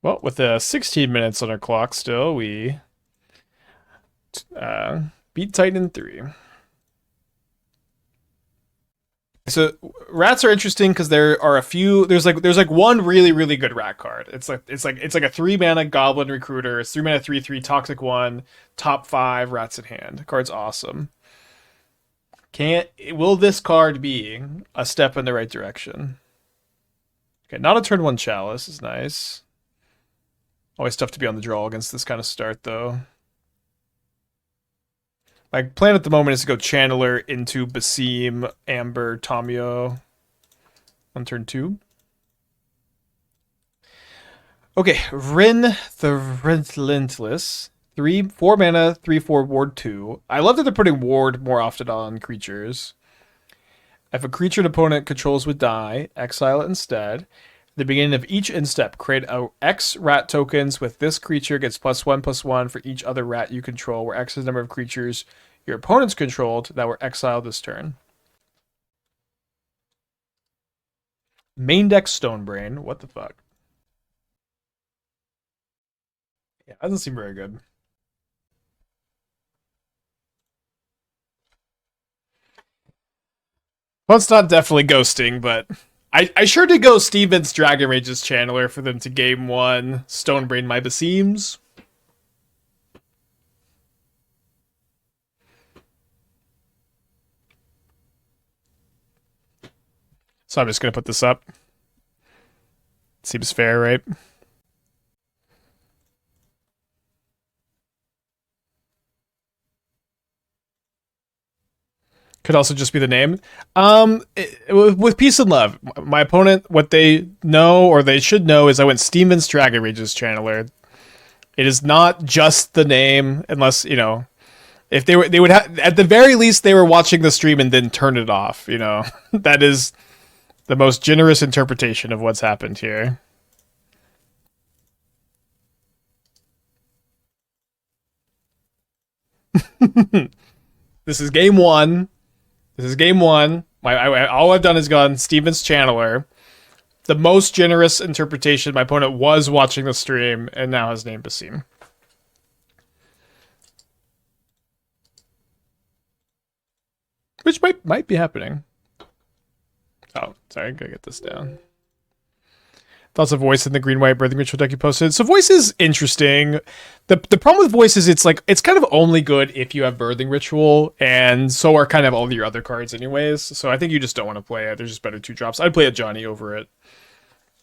Well, with 16 minutes on our clock still, we beat Titan in 3. So rats are interesting because there are a few. There's like one really good rat card. It's like a 3-mana Goblin Recruiter. It's 3-mana 3/3 Toxic 1. Top 5 rats in hand. The card's awesome. Will this card be a step in the right direction? Okay, not a turn 1 Chalice is nice. Always tough to be on the draw against this kind of start though. My plan at the moment is to go Channeler into Basim, Amber, Tamiyo on turn 2. Okay, Rin the Relentless. 4 mana, 3/4 ward 2. I love that they're putting ward more often on creatures. If a creature an opponent controls would die, exile it instead. At the beginning of each instep, create a X rat tokens with this creature gets +1/+1 for each other rat you control, where X is the number of creatures your opponents controlled that were exiled this turn. Main deck Stonebrain. What the fuck? Yeah, doesn't seem very good. Well, it's not definitely ghosting, but I sure did go Steven's Dragon Rage's Channeler for them to game 1 Stonebrain my Basims. So I'm just gonna put this up. Seems fair, right? Could also just be the name. With peace and love, my opponent, what they know or they should know is I went Steven's Dragon Rage's Channeler. It is not just the name, unless if they would have at the very least they were watching the stream and then turn it off. That is the most generous interpretation of what's happened here. This is game 1. This is game 1. All I've done is gone Steven's Channeler. The most generous interpretation. My opponent was watching the stream and now has named Basim. Which might be happening. Oh, sorry, I gotta get this down. Thoughts of Voice in the green white birthing ritual deck you posted. So Voice is interesting. The problem with Voice is it's kind of only good if you have birthing ritual, and so are kind of all your other cards anyways. So I think you just don't want to play it. There's just better 2-drops. I'd play a Johnny over it.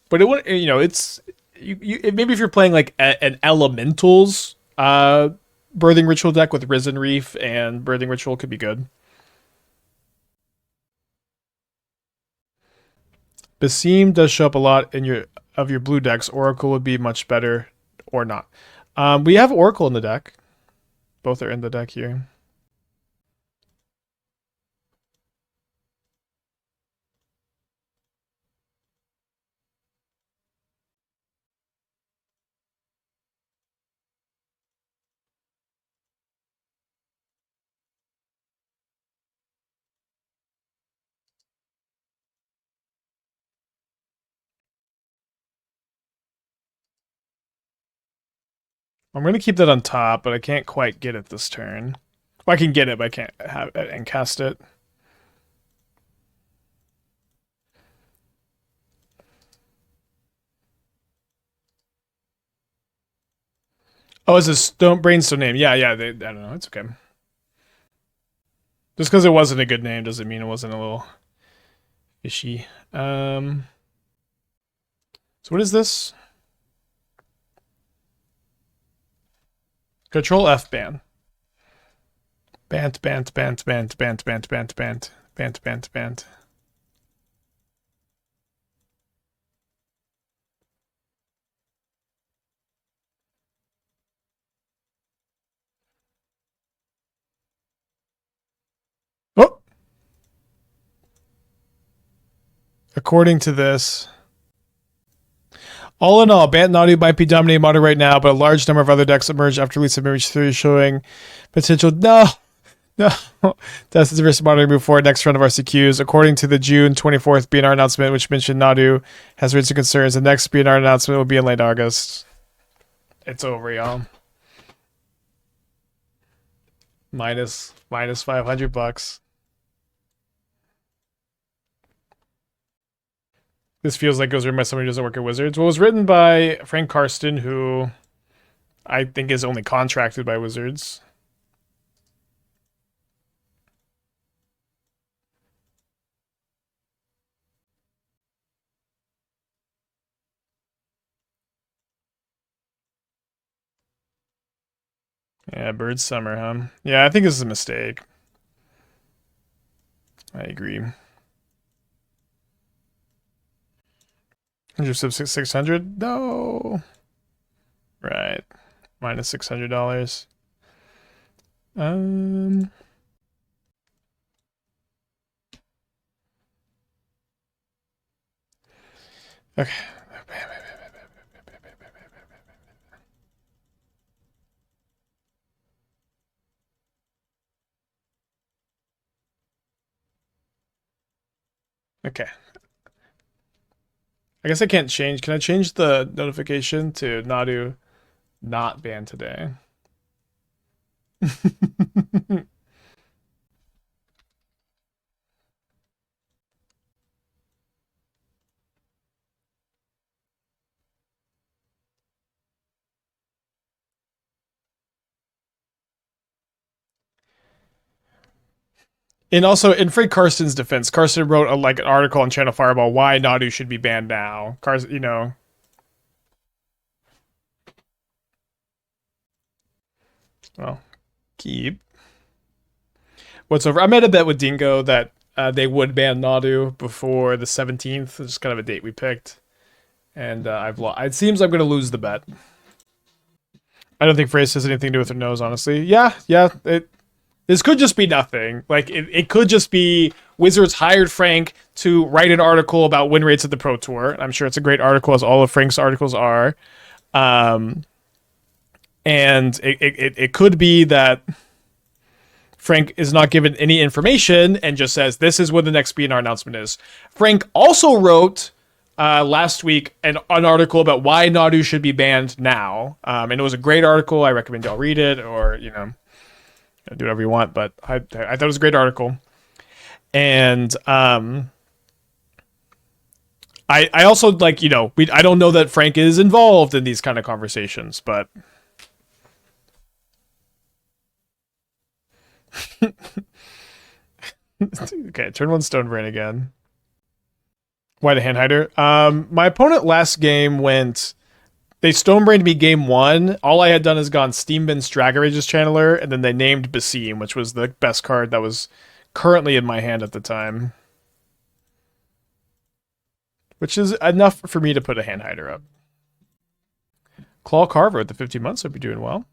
But it would it's maybe if you're playing like an elementals birthing ritual deck with Risen Reef and birthing ritual could be good. Basim does show up a lot in your blue decks. Oracle would be much better, or not. We have Oracle in the deck. Both are in the deck here. I'm going to keep that on top, but I can't quite get it this turn. Well, I can get it, but I can't have it and cast it. Oh, is this Brainstorm name? Yeah. I don't know. It's okay. Just because it wasn't a good name doesn't mean it wasn't a little fishy. So what is this? Control F ban. Bant. Oh! According to this, all in all, Bant Nadu might be dominating modern right now, but a large number of other decks emerge after release of Image 3 showing potential. No! That's the risk monitoring move forward next round of RCQs. According to the June 24th BNR announcement, which mentioned Nadu has raised concerns, the next BNR announcement will be in late August. It's over, y'all. Minus $500. This feels like it was written by somebody who doesn't work at Wizards. Well, it was written by Frank Karsten, who I think is only contracted by Wizards. Yeah, Bird Summer, huh? Yeah, I think this is a mistake. I agree. 600? No. Right. Minus $600. Um. Okay. Okay. I guess I can't change. Can I change the notification to Nadu not banned today? And also, in Frank Carson's defense, Carson wrote like an article on Channel Fireball why Nadu should be banned now. Carson, well, keep. What's over? I made a bet with Dingo that they would ban Nadu before the 17th. It's kind of a date we picked, and I've lost. It seems I'm going to lose the bet. I don't think Phrase has anything to do with her nose, honestly. Yeah. This could just be nothing. Like, it could just be Wizards hired Frank to write an article about win rates at the Pro Tour. I'm sure it's a great article, as all of Frank's articles are. And it could be that Frank is not given any information and just says, this is what the next BNR announcement is. Frank also wrote last week an article about why Nadu should be banned now. And it was a great article. I recommend y'all read it, or, do whatever you want. But I thought it was a great article. And I also, like, I don't know that Frank is involved in these kind of conversations, but okay, turn one Stonebrain again. Why the hand hider? My opponent last game went. They Stonebrained me game one. All I had done is gone Steambin's Drag Rage's Channeler, and then they named Basim, which was the best card that was currently in my hand at the time. Which is enough for me to put a hand hider up. Claw Carver at the 15 months, hope you're doing well.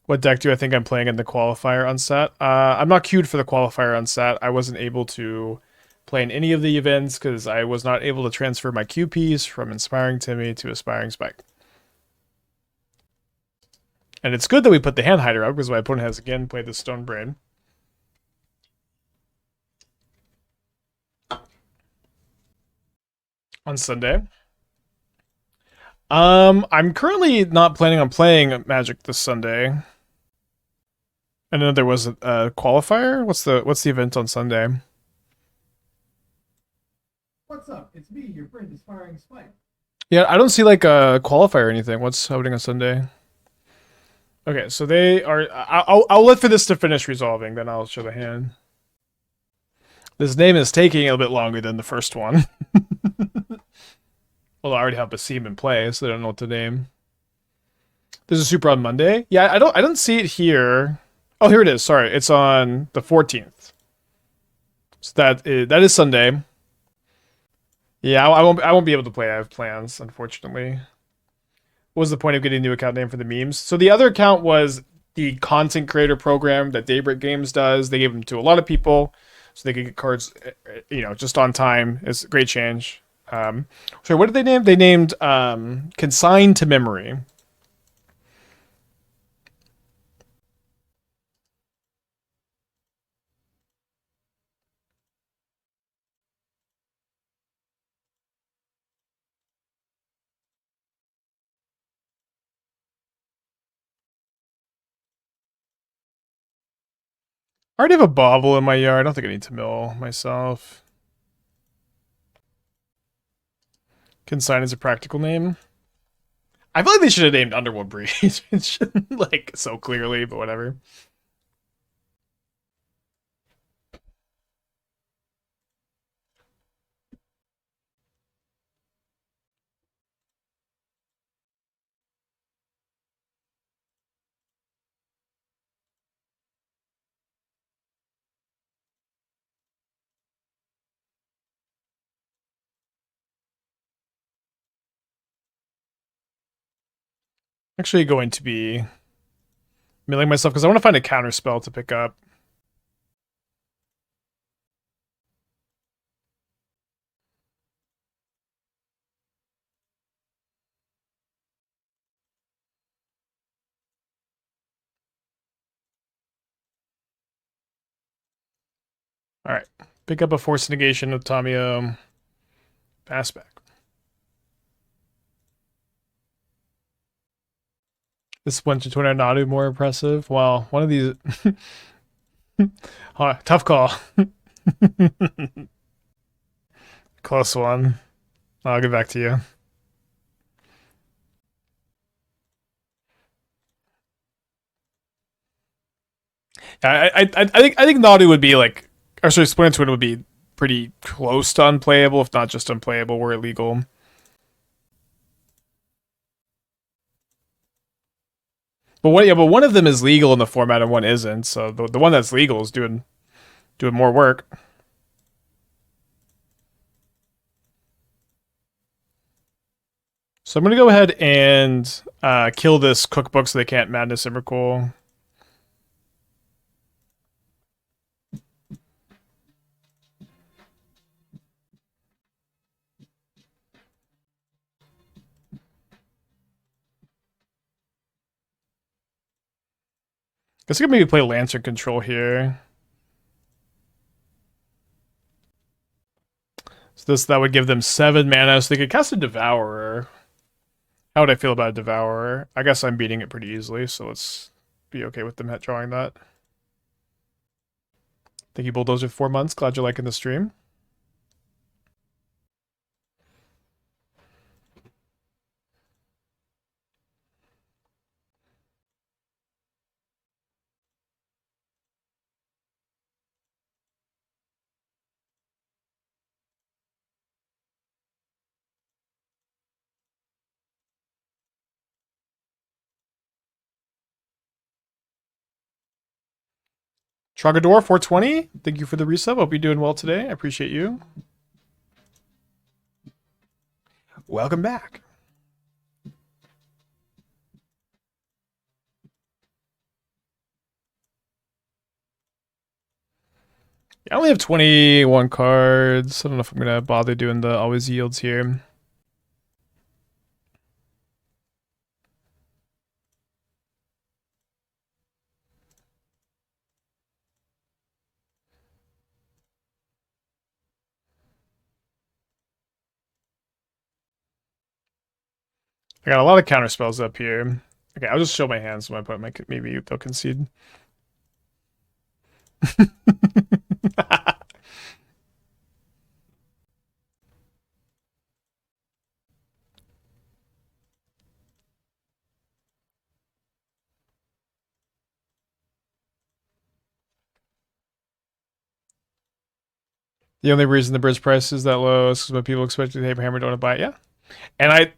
What deck do I think I'm playing in the qualifier on set? I'm not queued for the qualifier on set. I wasn't able to play in any of the events because I was not able to transfer my Q piece from Inspiring Timmy to Aspiring Spike. And it's good that we put the hand hider up because my opponent has again played the Stonebrain. On Sunday. I'm currently not planning on playing Magic this Sunday. I know there was a qualifier. What's the event on Sunday? What's up? It's me, your friend, Aspiring Spike. Yeah, I don't see like a qualifier or anything. What's happening on Sunday? Okay, so they are. I'll wait for this to finish resolving, then I'll show the hand. This name is taking a little bit longer than the first one. Well, I already have Basim in play, so I don't know what to name. There's a super on Monday. Yeah, I don't see it here. Oh, here it is. Sorry, it's on the 14th. So that is Sunday. Yeah, I won't be able to play. I have plans, unfortunately. What was the point of getting a new account name for the memes? So the other account was the content creator program that Daybreak Games does. They gave them to a lot of people, so they could get cards, just on time. It's a great change. So what did they name? They named Consign to Memory. I already have a Bauble in my yard. I don't think I need to mill myself. Consign is a practical name. I feel like they should have named Underworld Breach. Like, so clearly, but whatever. Actually going to be milling myself because I want to find a counterspell to pick up. Alright. Pick up a Force of Negation with Tamiyo. Pass back. This went to Twitter Nadu more impressive. Wow, one of these tough call. Close one. I'll get back to you. I think Nadu would be like, or sorry, Splinter Twin would be pretty close to unplayable, if not just unplayable, were illegal. But one of them is legal in the format and one isn't. So the one that's legal is doing more work. So I'm gonna go ahead and kill this cookbook so they can't Madness Emrakul. Guess I could maybe play Lantern Control here. So that would give them 7 mana, so they could cast a Devourer. How would I feel about a Devourer? I guess I'm beating it pretty easily, so let's be okay with them drawing that. Thank you, Bulldozer, 4 months. Glad you're liking the stream. Trogador 420, thank you for the resub. Hope you're doing well today. I appreciate you. Welcome back. I only have 21 cards. I don't know if I'm going to bother doing the always yields here. I got a lot of counter spells up here. Okay, I'll just show my hands so my opponent maybe they'll concede. The only reason the bridge price is that low is because when people expect the Hammer don't want to buy it. Yeah, and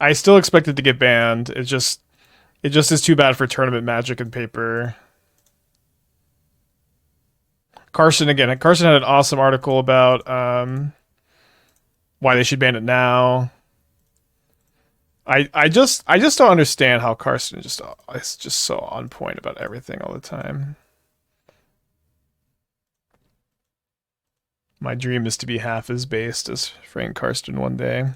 I still expect it to get banned. It just is too bad for tournament Magic and paper. Carson had an awesome article about why they should ban it now. I just don't understand how Carson is just so on point about everything all the time. My dream is to be half as based as Frank Karsten one day.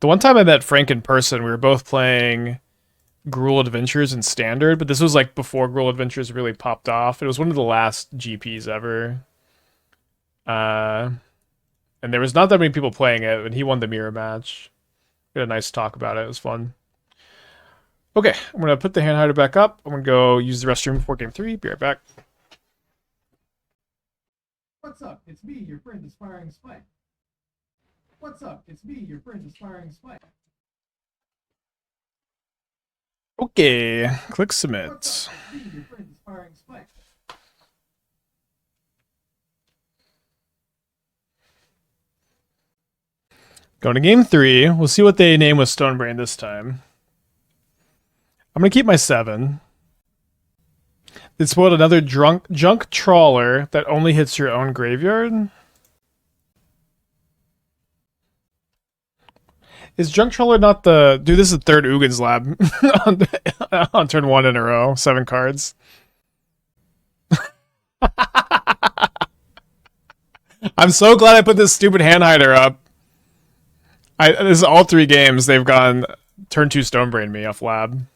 The one time I met Frank in person, we were both playing Gruul Adventures in Standard, but this was like before Gruul Adventures really popped off. It was one of the last GPs ever. And there was not that many people playing it, and he won the mirror match. We had a nice talk about it. It was fun. Okay, I'm going to put the hand hider back up. I'm going to go use the restroom before game 3. Be right back. What's up? It's me, your friend, Aspiring Spike. What's up? It's me, your friend, Aspiring Spike. Okay, click submit. What's up? It's me, your friend, Aspiring Spike. Going to game 3. We'll see what they name with Stonebrain this time. I'm going to keep my 7. They spoiled another junk trawler that only hits your own graveyard. Is Junk Trawler not the dude? This is the third Ugin's Lab on turn 1 in a row. 7 cards. I'm so glad I put this stupid hand hider up. This is all 3 games they've gone turn 2 Stonebrain me off Lab.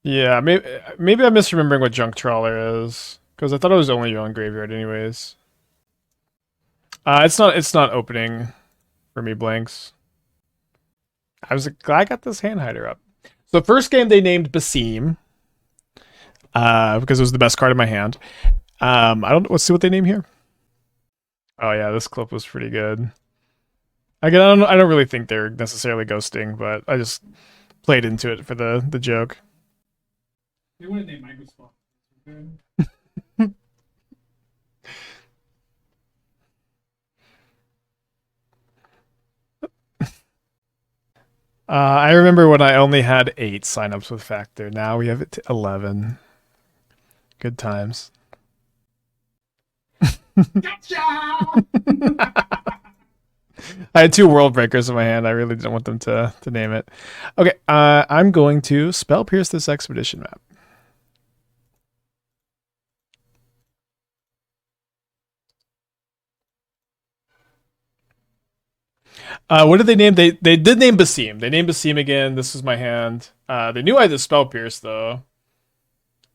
Yeah, maybe I'm misremembering what Junk Trawler is because I thought it was only on Graveyard anyways. It's not opening for me blanks. I was glad I got this hand hider up. So first game they named Basim, because it was the best card in my hand. I don't. Let's see what they name here. Oh yeah, this clip was pretty good. Again, I don't really think they're necessarily ghosting, but I just played into it for the joke. They wouldn't name Microsoft. I remember when I only had 8 signups with Factor. Now we have it to 11. Good times. Gotcha! I had 2 World Breakers in my hand. I really didn't want them to name it. Okay, I'm going to Spell Pierce this Expedition map. What did they name? They did name Basim. They named Basim again. This is my hand. They knew I had the Spell Pierce though,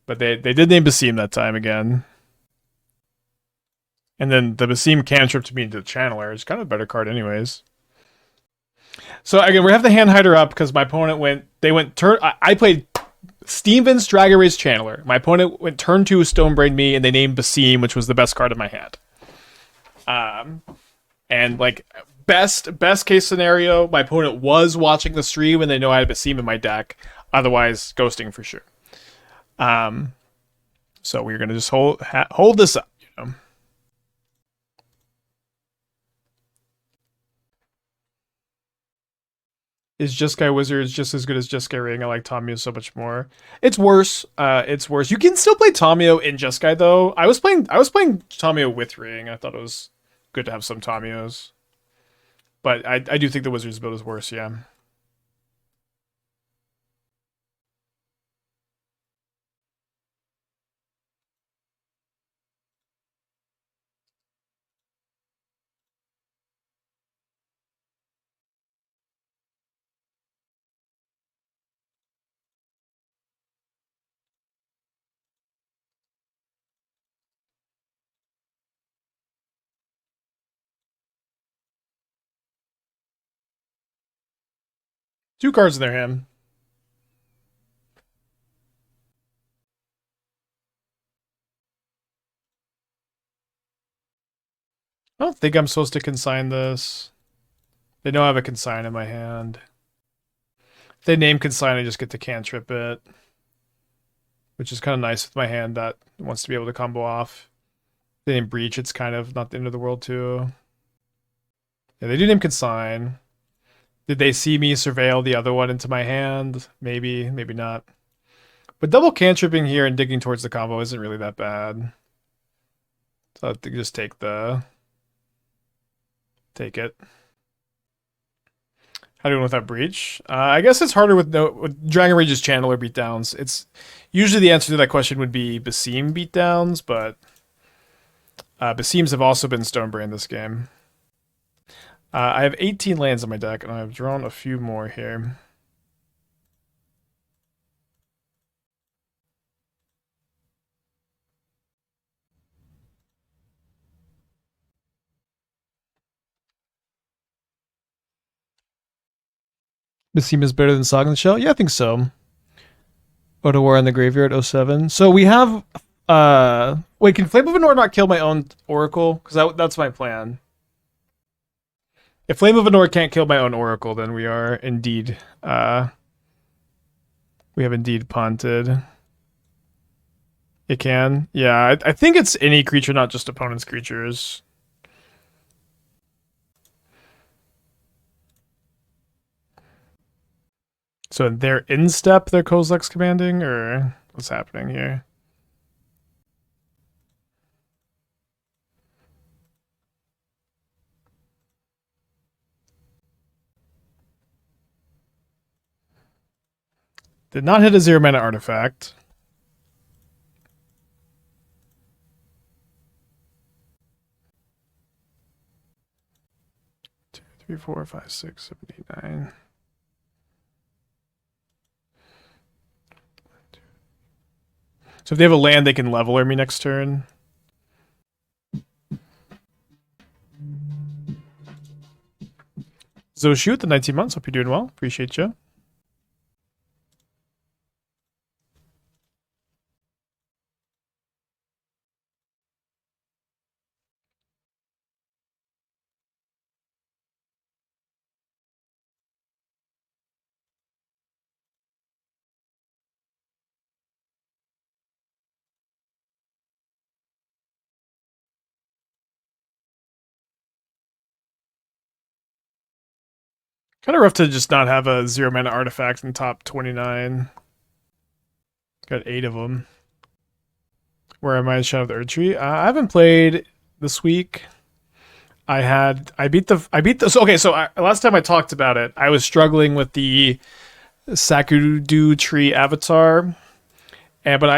but they did name Basim that time again. And then the Basim cantrip to me into the Channeler. It's kind of a better card anyways. So again, we have the hand hider up because my opponent went. They went turn. I played Steven's Dragon Race Channeler. My opponent went turn 2 Stonebrain me, and they named Basim, which was the best card in my hand. And like best case scenario, my opponent was watching the stream and they know I had Basim in my deck. Otherwise, ghosting for sure. So we're gonna just hold this up, you know. Is Jeskai Wizards just as good as Jeskai Ring? I like Tamiyo so much more. It's worse. It's worse. You can still play Tamiyo in Jeskai though. I was playing Tamiyo with Ring. I thought it was good to have some Tamiyos. But I do think the Wizards build is worse, yeah. Two cards in their hand. I don't think I'm supposed to consign this. They know I have a consign in my hand. If they name consign, I just get to cantrip it. Which is kind of nice with my hand that wants to be able to combo off. If they name breach, it's kind of not the end of the world too. Yeah, they do name consign. Did they see me surveil the other one into my hand? Maybe, maybe not. But double cantripping here and digging towards the combo isn't really that bad. So I think just take it. How do we without breach? I guess it's harder with Dragon Rage's Channeler beatdowns. It's usually the answer to that question would be Basim beatdowns, but Basims have also been Stonebrain this game. I have 18 lands in my deck, and I've drawn a few more here. Basim is better than Sog in the Shell? Yeah, I think so. Otawara in the Graveyard, 07. So we have... wait, can Flame of Anor not kill my own Oracle? Because that's my plan. If Flame of Anor can't kill my own Oracle, then we are indeed... we have indeed punted. It can? Yeah, I think it's any creature, not just opponent's creatures. So they're in step, they're Kozilek's commanding, or what's happening here? Did not hit a 0-mana artifact. Two, three, 4, 5, 6, 7, 8, 9. So if they have a land, they can leveler me next turn. So shoot the 19 months. Hope you're doing well. Appreciate you. Kind of rough to just not have a 0-mana artifact in top 29. Got 8 of them. Where am I in Shadow of the Erd Tree? I haven't played this week. I beat the. So, okay, so last time I talked about it, I was struggling with the Sakudu Tree avatar. But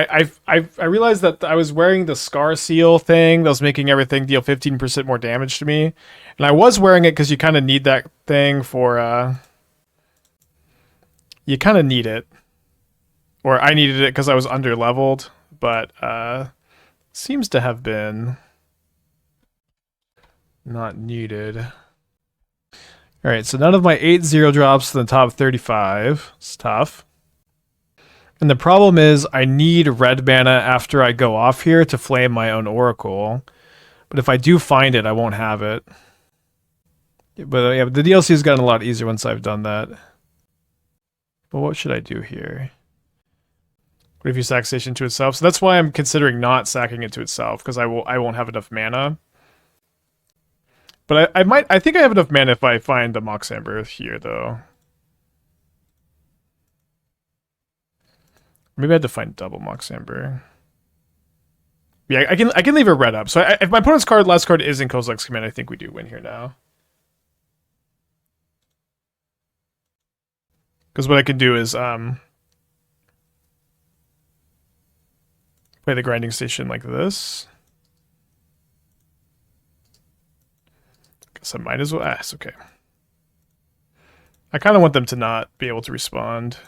I realized that I was wearing the Scar Seal thing that was making everything deal 15% more damage to me. And I was wearing it because you kind of need that thing for... you kind of need it. Or I needed it because I was under-leveled. But seems to have been not needed. Alright, so none of my 8-0 drops in the top 35. It's tough. And the problem is I need red mana after I go off here to flame my own Oracle. But if I do find it, I won't have it. But yeah, the DLC has gotten a lot easier once I've done that. But what should I do here? What if you sack station to itself? So that's why I'm considering not sacking it to itself, because I won't have enough mana. But I think I have enough mana if I find the Mox Amber here, though. Maybe I had to find double Mox Amber. Yeah, I can leave a red up. So if my opponent's last card is in Kozilek's Command, I think we do win here now. Because what I can do is play the grinding station like this. Guess I might as well. Ah, it's okay. I kind of want them to not be able to respond.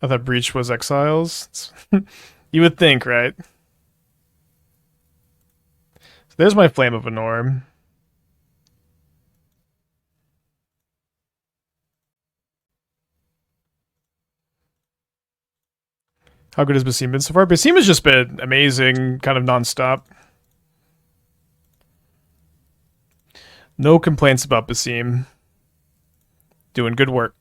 I thought Breach was Exiles. You would think, right? So there's my Flame of Anor. How good has Basim been so far? Basim has just been amazing, kind of nonstop. No complaints about Basim. Doing good work.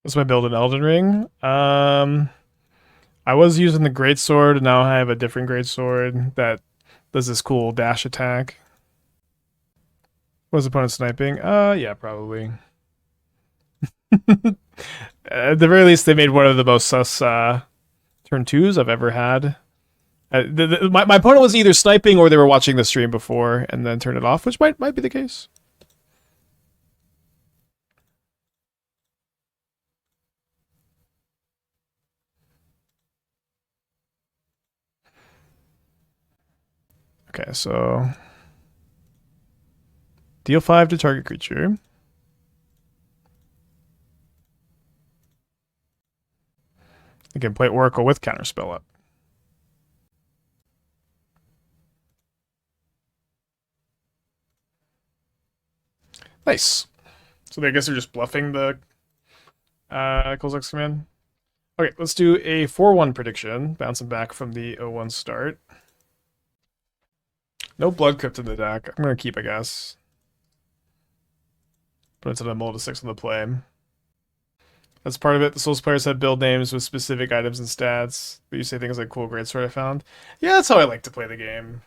What's my build in Elden Ring? I was using the Greatsword, and now I have a different Greatsword that does this cool dash attack. Was opponent sniping? Yeah, probably. At the very least, they made one of the most sus turn 2s I've ever had. My opponent was either sniping or they were watching the stream before and then turned it off, which might be the case. Okay, so deal 5 to target creature. You can play Oracle with Counterspell up. Nice. So I guess they're just bluffing the Kozilek's Command. Okay, let's do a 4-1 prediction, bouncing back from the 0-1 start. No Blood Crypt in the deck. I'm going to keep, I guess. But it's at a mull to 6 on the play. That's part of it. The Souls players have build names with specific items and stats. But you say things like cool greatsword I found. Yeah, that's how I like to play the game.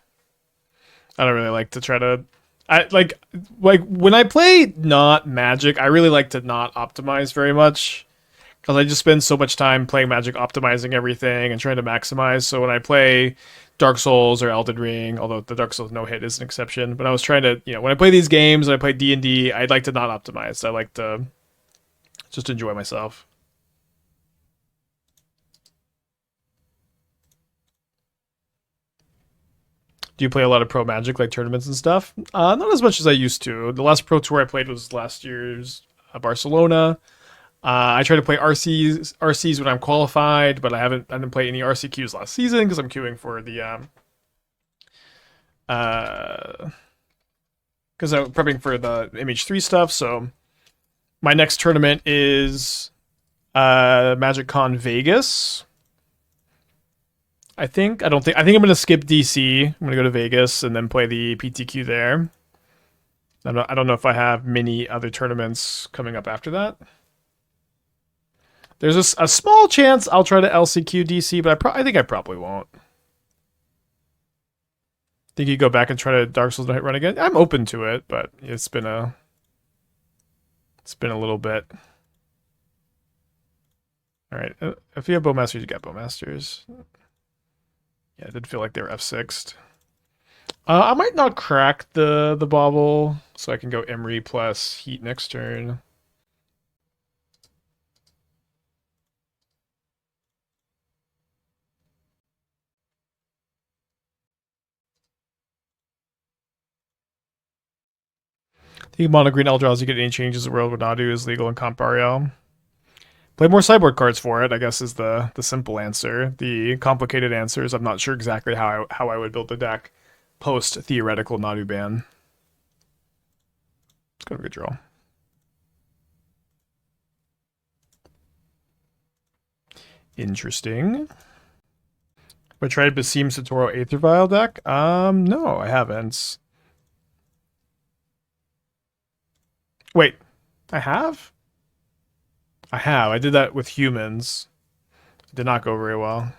I don't really like to try to I like when I play not Magic, I really like to not optimize very much. Because I just spend so much time playing Magic optimizing everything and trying to maximize. So when I play Dark Souls or Elden Ring, although the Dark Souls no hit is an exception, but I was trying to, when I play these games and I play D&D, I'd like to not optimize. I like to just enjoy myself. Do you play a lot of pro Magic, like tournaments and stuff? Not as much as I used to. The last pro tour I played was last year's Barcelona. I try to play RCs when I'm qualified, but I didn't play any RC queues last season because I'm queuing for the because I'm prepping for the MH3 stuff. So my next tournament is Magic Con Vegas. I think I'm gonna skip DC. I'm gonna go to Vegas and then play the PTQ there. I don't know if I have many other tournaments coming up after that. There's a small chance I'll try to LCQ DC, but I think I probably won't. Think you go back and try to Dark Souls Night run again? I'm open to it, but it's been a little bit. All right, if you have Bowmasters, you get Bowmasters. Yeah, it did feel like they were F6'd. I might not crack the Bauble, so I can go Emry plus Heat next turn. The mono green Eldraws, you get any changes the world would not do is legal in Comp RL. Play more sideboard cards for it, I guess, is the simple answer. The complicated answer is I'm not sure exactly how I would build the deck post theoretical Nadu ban. It's got a good draw. Interesting. Have I tried Basim Satoro Aether Vial deck? No, I haven't. Wait, I have? I have. I did that with humans. It did not go very well.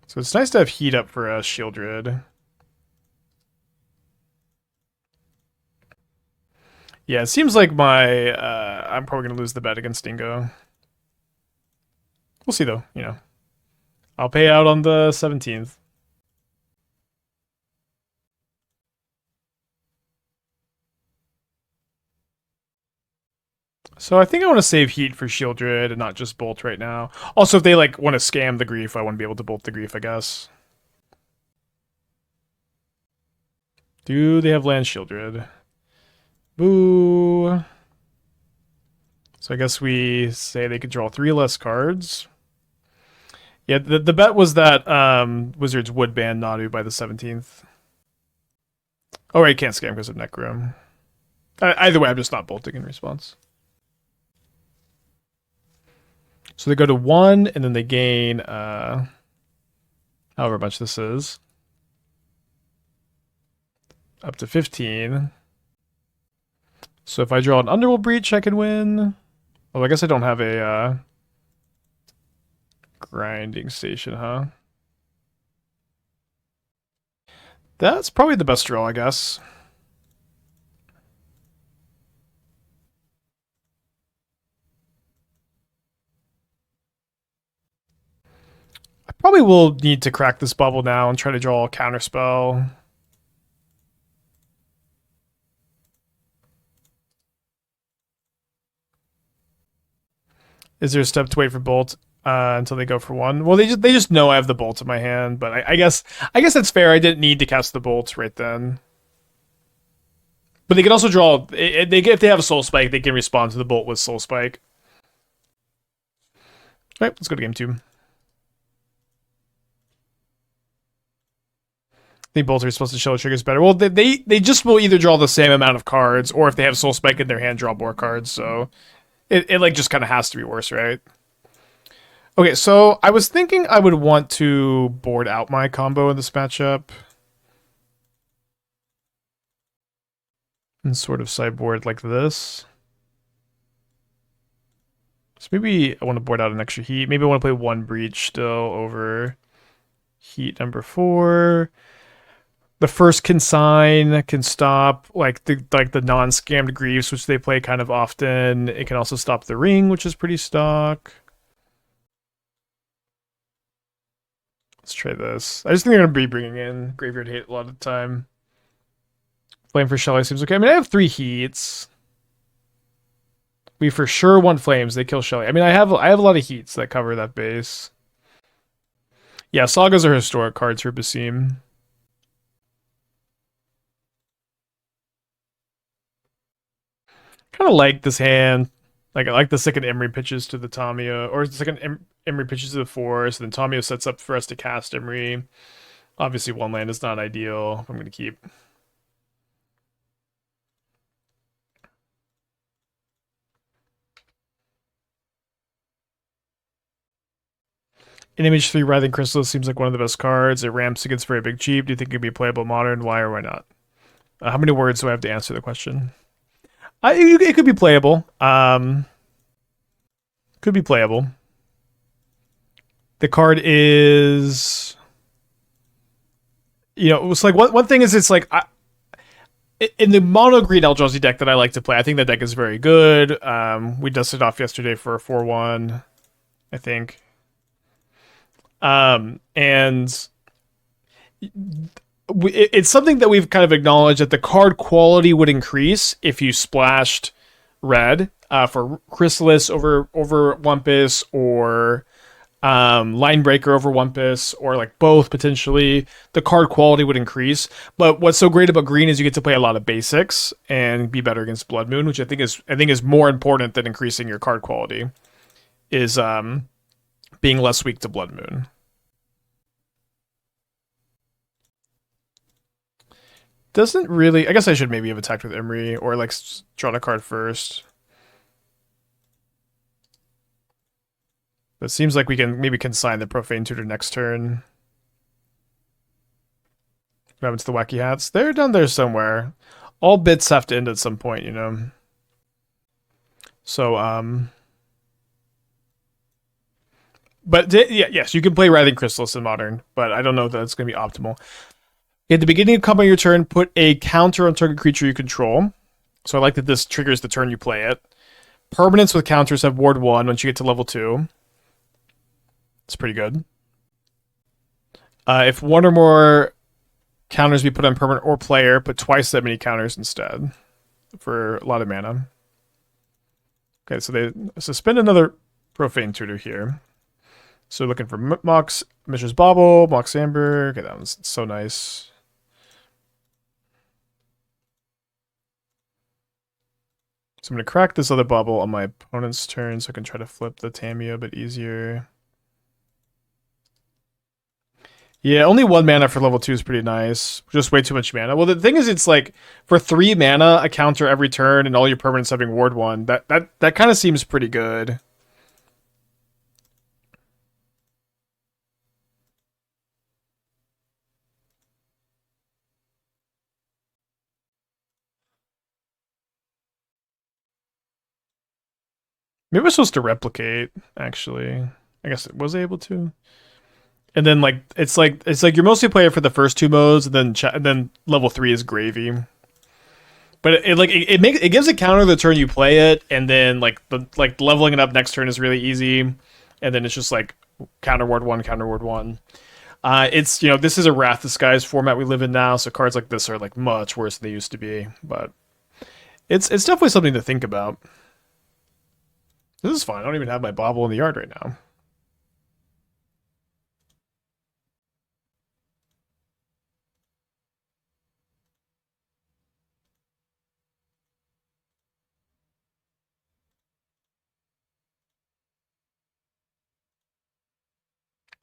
So it's nice to have heat up for a Shieldred. Yeah, it seems like I'm probably going to lose the bet against Dingo. We'll see, though, I'll pay out on the 17th. So I think I want to save Heat for Shieldred and not just Bolt right now. Also, if they want to scam the Grief, I want to be able to Bolt the Grief, I guess. Do they have land Shieldred? Boo. So I guess we say they could draw 3 less cards. Yeah, the bet was that Wizards would ban Nadu by the 17th. Oh, right, can't scam because of Necrom. Either way, I'm just not bolting in response. So they go to 1, and then they gain however much this is. Up to 15. So if I draw an Underworld Breach, I can win. Well, I guess I don't have a grinding station, huh? That's probably the best draw, I guess. I probably will need to crack this bubble now and try to draw a counterspell. Is there a step to wait for Bolt until they go for 1? Well, they just know I have the Bolt in my hand, but I guess that's fair. I didn't need to cast the Bolt right then. But they can also draw. If they have a Soul Spike, they can respond to the Bolt with Soul Spike. All right, let's go to game 2. I think Bolter is supposed to show triggers better. Well, they just will either draw the same amount of cards, or if they have Soul Spike in their hand, draw more cards. So it just kind of has to be worse, right? Okay, so I was thinking I would want to board out my combo in this matchup. And sort of sideboard like this. So maybe I want to board out an extra heat. Maybe I want to play one breach still over heat number 4. The first consign can stop the non-scammed griefs, which they play kind of often. It can also stop the ring, which is pretty stock. Let's try this. I just think they're gonna be bringing in Graveyard Hate a lot of the time. Flame for Shelly seems okay. I mean, I have 3 heats. We for sure want flames. They kill Shelly. I mean, I have a lot of heats that cover that base. Yeah, sagas are historic cards for Basim. Kind of like this hand. Like I like the second Emry pitches to the Tamiyo, or the second Emry pitches to the Force, and then Tamiyo sets up for us to cast Emry. Obviously, one land is not ideal. I'm going to keep. In Image 3, Writhing Crystal seems like one of the best cards. It ramps against very big cheap. Do you think it could be playable modern? Why or why not? How many words do I have to answer the question? It could be playable. Could be playable. The card is, it's like one thing is it's like in the mono green Eldrazi deck that I like to play. I think that deck is very good. We dusted off yesterday for a 4-1, I think. And it's something that we've kind of acknowledged that the card quality would increase if you splashed red for Chrysalis over Wumpus, or Line Breaker over Wumpus, or like both potentially. The card quality would increase. But what's so great about green is you get to play a lot of basics and be better against Blood Moon, which I think is more important than increasing your card quality. Is being less weak to Blood Moon. Doesn't really. I guess I should maybe have attacked with Emry, or like drawn a card first. But it seems like we can maybe consign the Profane Tutor next turn. What happens to the Wacky Hats? They're down there somewhere. All bits have to end at some point, So, but yeah, yes, you can play Writhing Chrysalis in Modern, but I don't know that it's going to be optimal. At the beginning of combo your turn, put a counter on target creature you control. So I like that this triggers the turn you play it. Permanents with counters have ward 1 once you get to level 2. It's pretty good. If one or more counters be put on permanent or player, put twice that many counters instead for a lot of mana. Okay, so they suspend another Profane Tutor here. So looking for Mox, Mishra's Bauble, Mox Amber. Okay, that was so nice. So I'm going to crack this other Bauble on my opponent's turn so I can try to flip the Tamiyo a bit easier. Yeah, only 1 mana for level 2 is pretty nice. Just way too much mana. Well, the thing is, it's like, for 3 mana, a counter every turn, and all your permanents having ward 1, that kind of seems pretty good. Maybe it was supposed to replicate, actually. I guess it was able to. And then it's like you're mostly playing for the first 2 modes, and then level 3 is gravy. But it gives a counter the turn you play it, and then leveling it up next turn is really easy, and then it's just like counter ward 1, counter ward 1. It's this is a Wrath Disguise format we live in now, so cards like this are like much worse than they used to be. But it's definitely something to think about. This is fine. I don't even have my Bauble in the yard right now.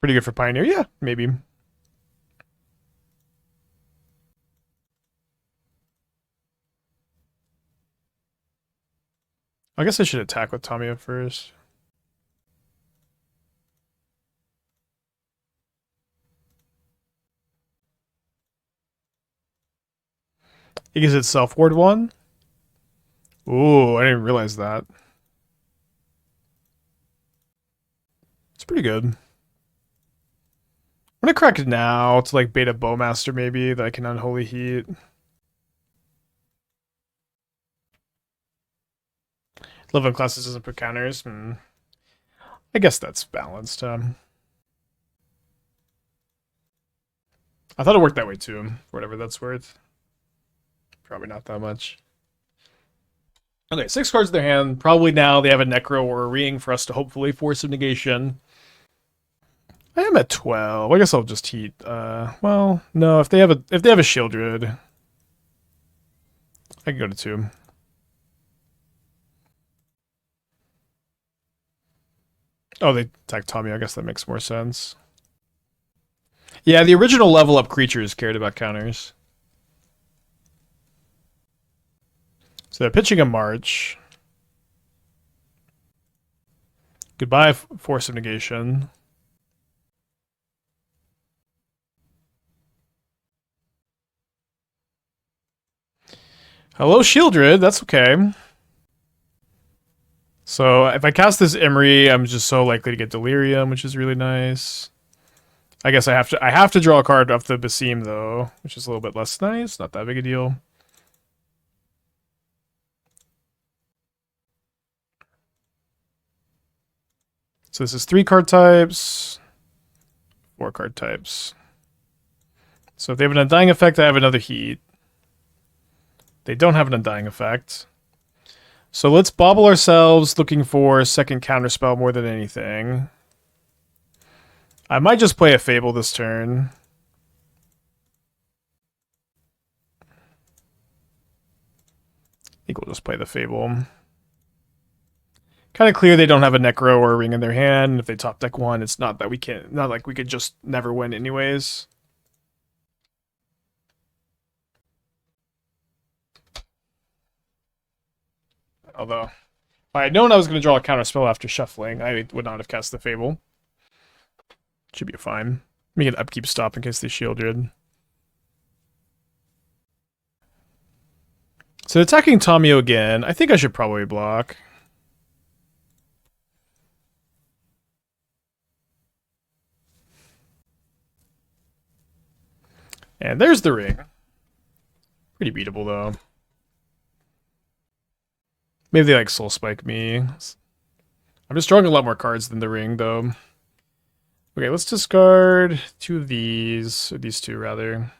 Pretty good for Pioneer. Yeah, maybe. I guess I should attack with Tamiyo first. It gives it self-ward 1. Ooh, I didn't realize that. It's pretty good. I'm gonna crack it now to like beta Bowmaster maybe that I can Unholy Heat. 11 classes doesn't put counters. I guess that's balanced. I thought it worked that way too, for whatever that's worth. Probably not that much. Okay, 6 cards in their hand. Probably now they have a Necro or a Ring for us to hopefully Force of Negation. I am at 12. I guess I'll just heat. Well, no. If they have a Shieldred, I can go to 2. Oh, they attack Tamiyo. I guess that makes more sense. Yeah, the original level up creatures cared about counters. So they're pitching a March. Goodbye, Force of Negation. Hello, Shieldred. That's okay. So if I cast this Emry, I'm just so likely to get Delirium, which is really nice. I guess I have to draw a card off the Basim though, which is a little bit less nice. Not that big a deal. So this is 3 card types, 4 card types. So if they have an Undying effect, I have another Heat. They don't have an Undying effect. So let's Bauble ourselves, looking for a second Counterspell more than anything. I might just play a Fable this turn. I think we'll just play the Fable. Kind of clear they don't have a Necro or a Ring in their hand. If they top deck 1, it's not that we can't. Not like we could just never win anyways. Although, if I had known I was going to draw a Counterspell after shuffling, I would not have cast the Fable. Should be fine. Let me get upkeep stop in case they Shieldred. So attacking Tamiyo again. I think I should probably block. And there's the Ring. Pretty beatable though. Maybe they like Soul Spike me. I'm just drawing a lot more cards than the Ring though. Okay, let's discard 2 of these, or these 2 rather.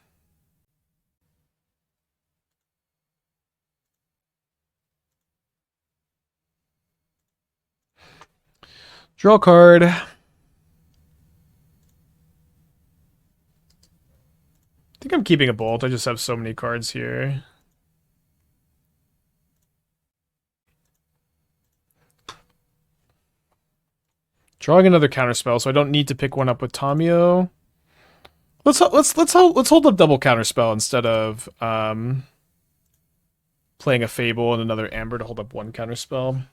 Draw a card. I think I'm keeping a Bolt, I just have so many cards here. Drawing another Counterspell, so I don't need to pick one up with Tamiyo. Let's hold up double Counterspell instead of playing a Fable and another Amber to hold up 1 Counterspell.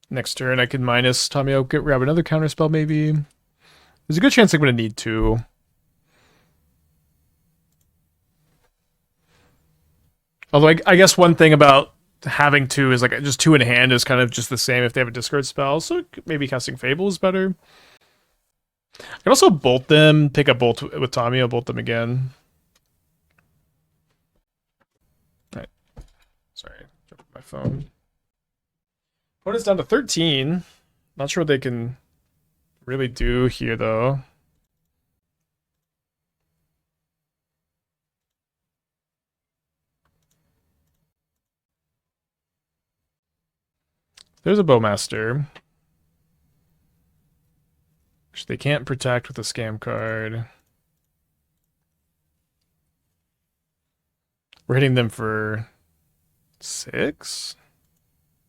Next turn, I can minus Tamiyo, grab another Counterspell maybe. There's a good chance I'm going to need 2. Although I guess one thing about having 2 is like just 2 in hand is kind of just the same if they have a discard spell. So maybe casting Fable is better. I can also bolt them, pick up Bolt with Tamiyo, bolt them again. Alright. Sorry, dropped my phone. Opponent's down to 13. Not sure what they can really do here though. There's a Bowmaster, which they can't protect with a scam card. We're hitting them for 6?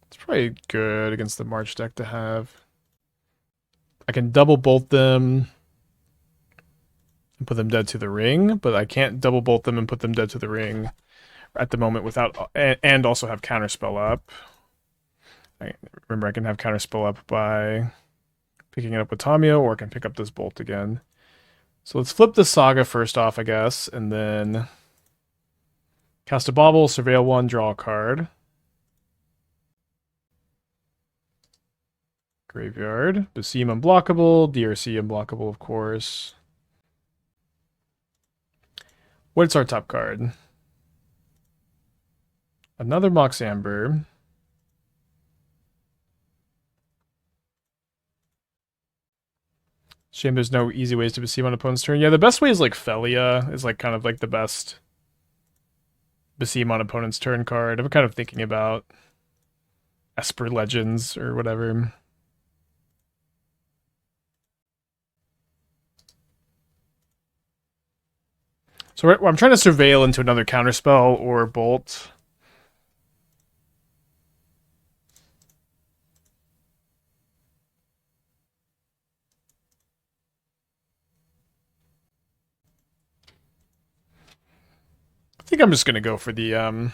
It's probably good against the March deck to have. I can double bolt them and put them dead to the Ring, but I can't double bolt them and put them dead to the Ring at the moment without, and also have Counterspell up. Remember, I can have Counterspell up by picking it up with Tamiyo, or I can pick up this bolt again. So let's flip the Saga first off, I guess, and then cast a Bauble, surveil one, draw a card. Graveyard. Basim unblockable, DRC unblockable, of course. What's our top card? Another Mox Amber. Shame there's no easy ways to Basim on opponent's turn. Yeah, the best way is like Felia is like kind of like the best Basim on opponent's turn card. I'm kind of thinking about Esper Legends or whatever. So I'm trying to surveil into another Counterspell or Bolt. I think I'm just gonna go for the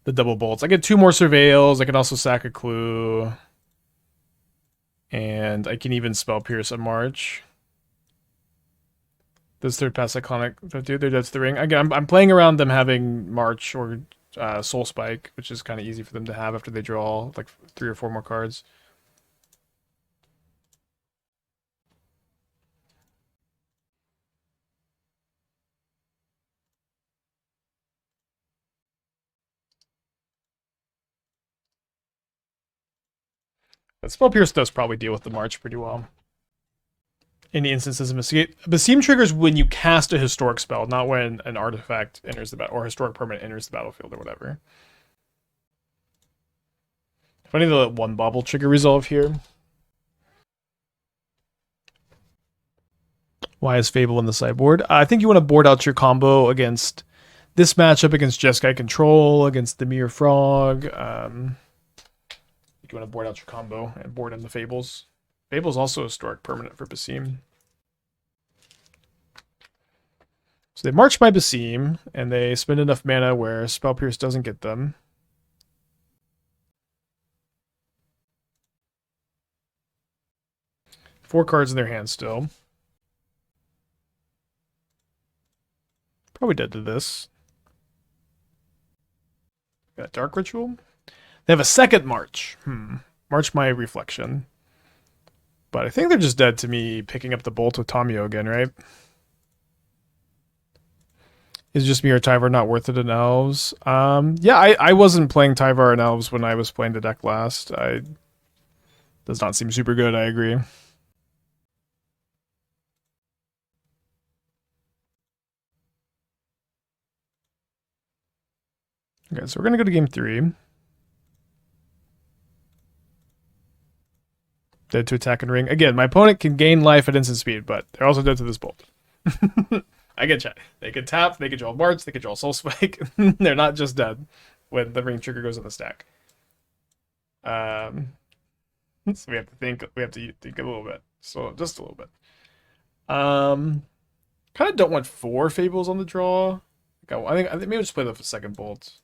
double bolts. I get 2 more surveils. I can also sack a clue. And I can even spell Pierce on March. Those third pass iconic, dude, they're dead to the ring. Again, I'm playing around them having March or Soul Spike, which is kind of easy for them to have after they draw like 3 or 4 more cards. But Spell Pierce does probably deal with the March pretty well. In the instances of Investigate, Basim triggers when you cast a historic spell, not when an artifact enters the battle or historic permanent enters the battlefield or whatever. Funny the one Bauble trigger resolve here. Why is Fable in the sideboard? I think you want to board out your combo against this matchup, against Jeskai Control, against the Mere Frog. You want to board out your combo and board in the Fables. Fable's also historic permanent for Basim. So they march my Basim, and they spend enough mana where Spell Pierce doesn't get them. Four cards in their hand still. Probably dead to this. Got Dark Ritual. They have a second March. March my Reflection. But I think they're just dead to me picking up the Bolt with Tamiyo again, right? Is just me or Tyvar not worth it in Elves? Yeah, I wasn't playing Tyvar in Elves when I was playing the deck last. Does not seem super good, I agree. Okay, so we're going to go to game 3. Dead to attack and ring. Again, my opponent can gain life at instant speed, but they're also dead to this bolt. I get chat. They can tap, they can draw March, they can draw Soul Spike. They're not just dead when the ring trigger goes in the stack. So we have to think a little bit. So just a little bit. Kind of don't want 4 Fables on the draw. I think maybe I'll just play the second bolt.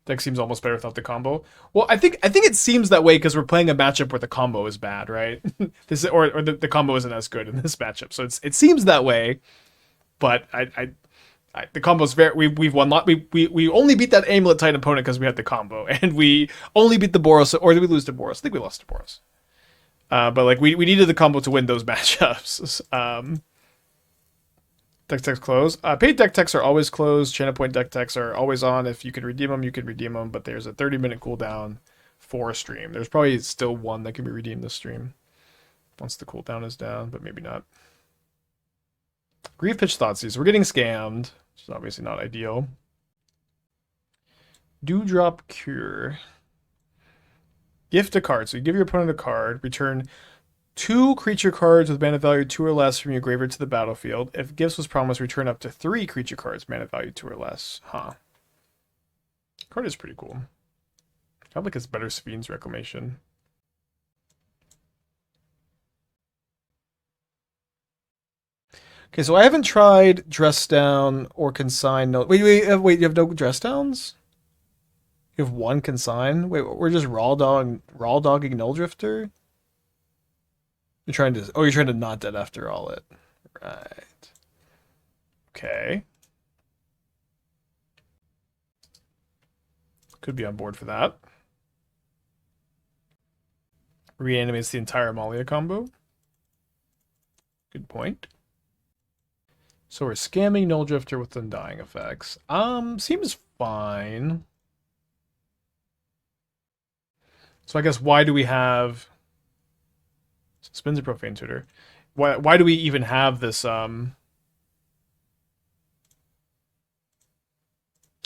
Deck seems almost better without the combo. Well, I think it seems that way because we're playing a matchup where the combo is bad, right? or the combo isn't as good in this matchup, so it seems that way. But the combo's very. We've won lot. We only beat that Amulet Titan opponent because we had the combo, and we only beat the Boros. Or did we lose to Boros? I think we lost to Boros. But like we needed the combo to win those matchups. Deck techs close. Paid deck techs are always closed. Channel point deck techs are always on. If you can redeem them, you can redeem them. But there's a 30-minute cooldown for a stream. There's probably still one that can be redeemed this stream once the cooldown is down, but maybe not. Grief Pitch Thoughtseize. We're getting scammed, which is obviously not ideal. Dewdrop Cure. Gift a card. So you give your opponent a card, return 2 creature cards with mana value 2 or less from your graveyard to the battlefield. If gifts was promised, return up to 3 creature cards, mana value 2 or less. Card is pretty cool. I feel like it's better Sabine's Reclamation. Okay, so I haven't tried Dress Down or Consign. No, wait, you have no Dress Downs? You have one consign? Wait, we're just raw dogging Null Drifter? You're trying to not dead after all it. Right. Okay. Could be on board for that. Reanimates the entire Amalia combo. Good point. So we're scamming Null Drifter with Undying effects. Seems fine. So I guess why do we have spins a Profane Tutor? Why do we even have this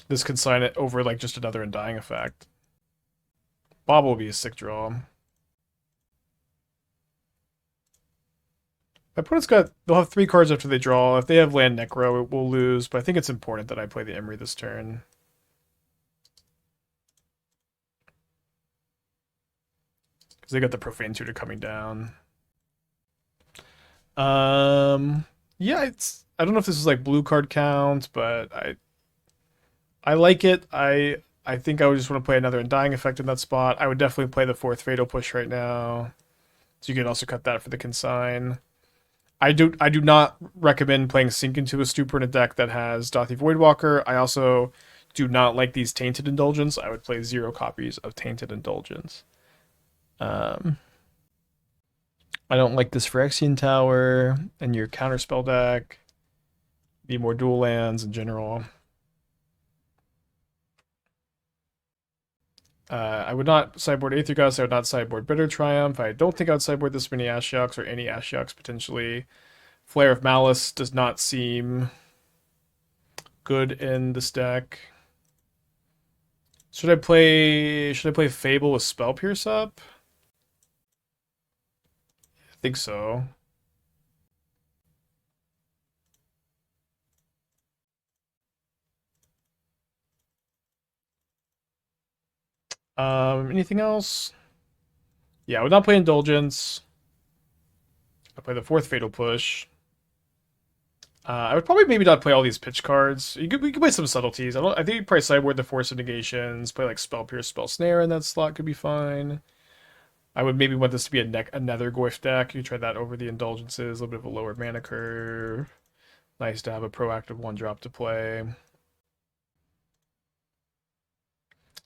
this consign it over like just another Undying effect? Bauble will be a sick draw. My opponent's they'll have 3 cards after they draw. If they have land Necro, we'll lose, but I think it's important that I play the Emry this turn. Because they got the Profane Tutor coming down. Yeah, I don't know if this is like blue card count, but I like it. I think I would just want to play another Undying effect in that spot. I would definitely play the 4th Fatal Push right now. So you can also cut that for the Consign. I do not recommend playing Sink into a Stupor in a deck that has Dothy Voidwalker. I also do not like these Tainted Indulgence. I would play 0 copies of Tainted Indulgence. I don't like this Phyrexian Tower and your Counterspell deck. Need more dual lands in general. I would not sideboard Aether Gust. I would not sideboard Bitter Triumph. I don't think I would sideboard this many Ashiok's or any Ashiok's potentially. Flare of Malice does not seem good in this deck. Should I play Fable with Spell Pierce up? I think so. Anything else? Yeah, I would not play Indulgence. I'll play the 4th Fatal Push. I would probably maybe not play all these pitch cards. We could play some subtleties. I think you probably sideboard the Force of Negations, play like Spell Pierce, Spell Snare in that slot could be fine. I would maybe want this to be another Goyf deck. You try that over the Indulgences, a little bit of a lower mana curve. Nice to have a proactive 1-drop to play.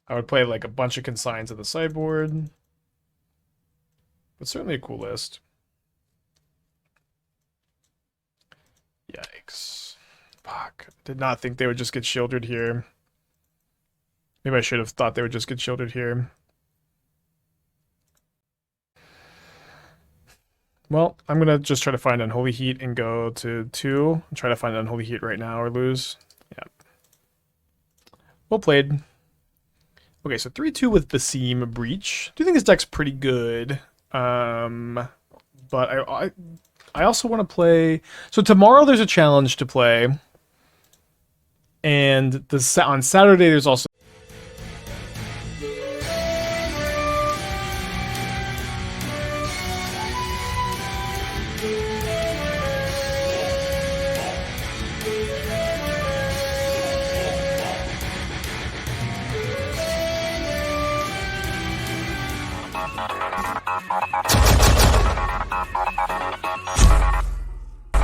I would play like a bunch of Consigns in the sideboard. But certainly a cool list. Yikes. Fuck. Did not think they would just get shielded here. Maybe I should have thought they would just get shielded here. Well, I'm going to just try to find Unholy Heat and go to 2. Try to find Unholy Heat right now or lose. Yeah. Well played. Okay, so 3-2 with Basim Breach. I do think this deck's pretty good. But I also want to play... So tomorrow there's a challenge to play. And on Saturday there's also...